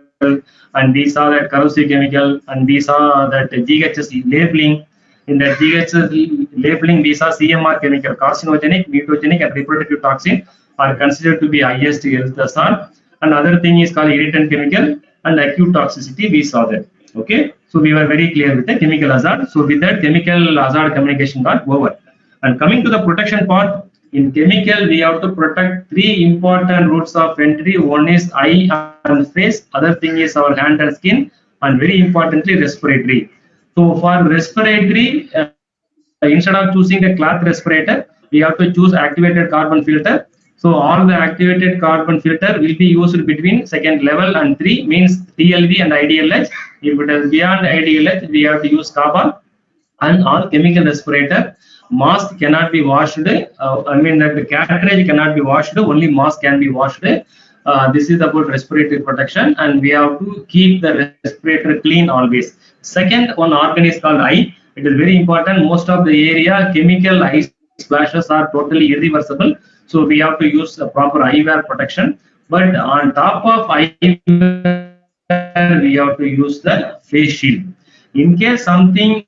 Speaker 1: and we saw that corrosive chemical, and we saw that GHS labeling. In that GHS labeling, we saw CMR chemical, carcinogenic, mutagenic, and reproductive toxin are considered to be highest health hazard. Another thing is called irritant chemical and acute toxicity. We saw that. Okay, so we were very clear with the chemical hazard. So with that, chemical hazard communication got over. And coming to the protection part, in chemical, we have to protect three important routes of entry. One is eye and face, other thing is our hand and skin, and very importantly, respiratory. So for respiratory, instead of choosing the cloth respirator, we have to choose activated carbon filter. So all the activated carbon filter will be used between second level and 3, means TLV and IDLH. If it is beyond IDLH, we have to use CABA. And all chemical respirator, mask cannot be washed. I mean that the cartridge cannot be washed, only mask can be washed. This is about respiratory protection, and we have to keep the respirator clean always. Second one organ is called eye. It is very important. Most of the area chemical eye splashes are totally irreversible, so we have to use a proper eyewear protection. But on top of eyewear, we have to use the face shield. In case something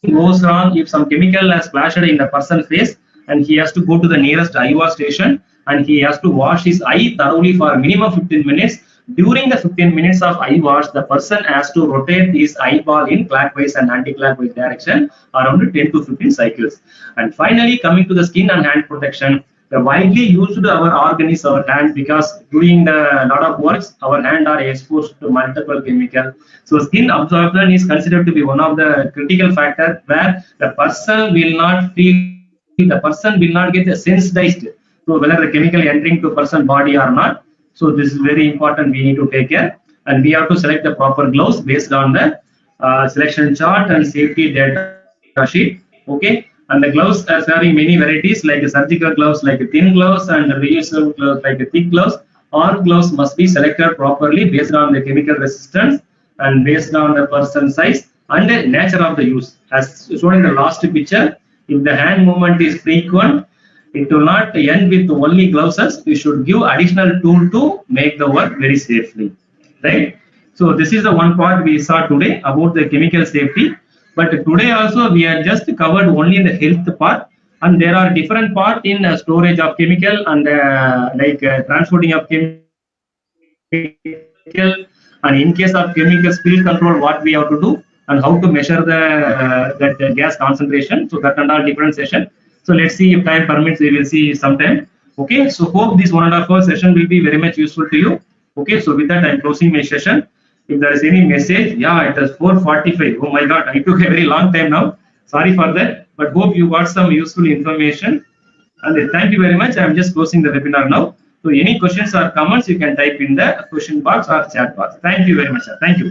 Speaker 1: goes wrong, if some chemical has splashed in the person's face, and he has to go to the nearest eye wash station, and he has to wash his eye thoroughly for minimum 15 minutes. During the 15 minutes of eye wash, the person has to rotate his eyeball in clockwise and anti-clockwise direction around 10 to 15 cycles. And finally, coming to the skin and hand protection, the widely used our organ is our hand, because doing the lot of works, our hand are exposed to multiple chemicals. So skin absorption is considered to be one of the critical factors where the person will not feel, the person will not get sensitized to whether the chemical entering to person body or not. So this is very important. We need to take care, and we have to select the proper gloves based on the selection chart and safety data sheet. Okay. And the gloves are having many varieties, like surgical gloves, like thin gloves, and reusable gloves, like thick gloves. All gloves must be selected properly based on the chemical resistance and based on the person size and the nature of the use. As shown in the last picture, if the hand movement is frequent, it will not end with only gloves. You should give additional tool to make the work very safely, right? So this is the one part we saw today about the chemical safety. But today also we are just covered only in the health part, and there are different parts in storage of chemical and transporting of chemical, and in case of chemical spill control, what we have to do and how to measure the gas concentration. So that and all different session. So let's see if time permits, we will see sometime. Okay, so hope this 1.5 hour session will be very much useful to you. Okay, so with that I'm closing my session. If there is any message, yeah, it is 4:45. Oh my God, I took a very long time now. Sorry for that, but hope you got some useful information. And thank you very much. I'm just closing the webinar now. So any questions or comments, you can type in the question box or chat box. Thank you very much, sir. Thank you.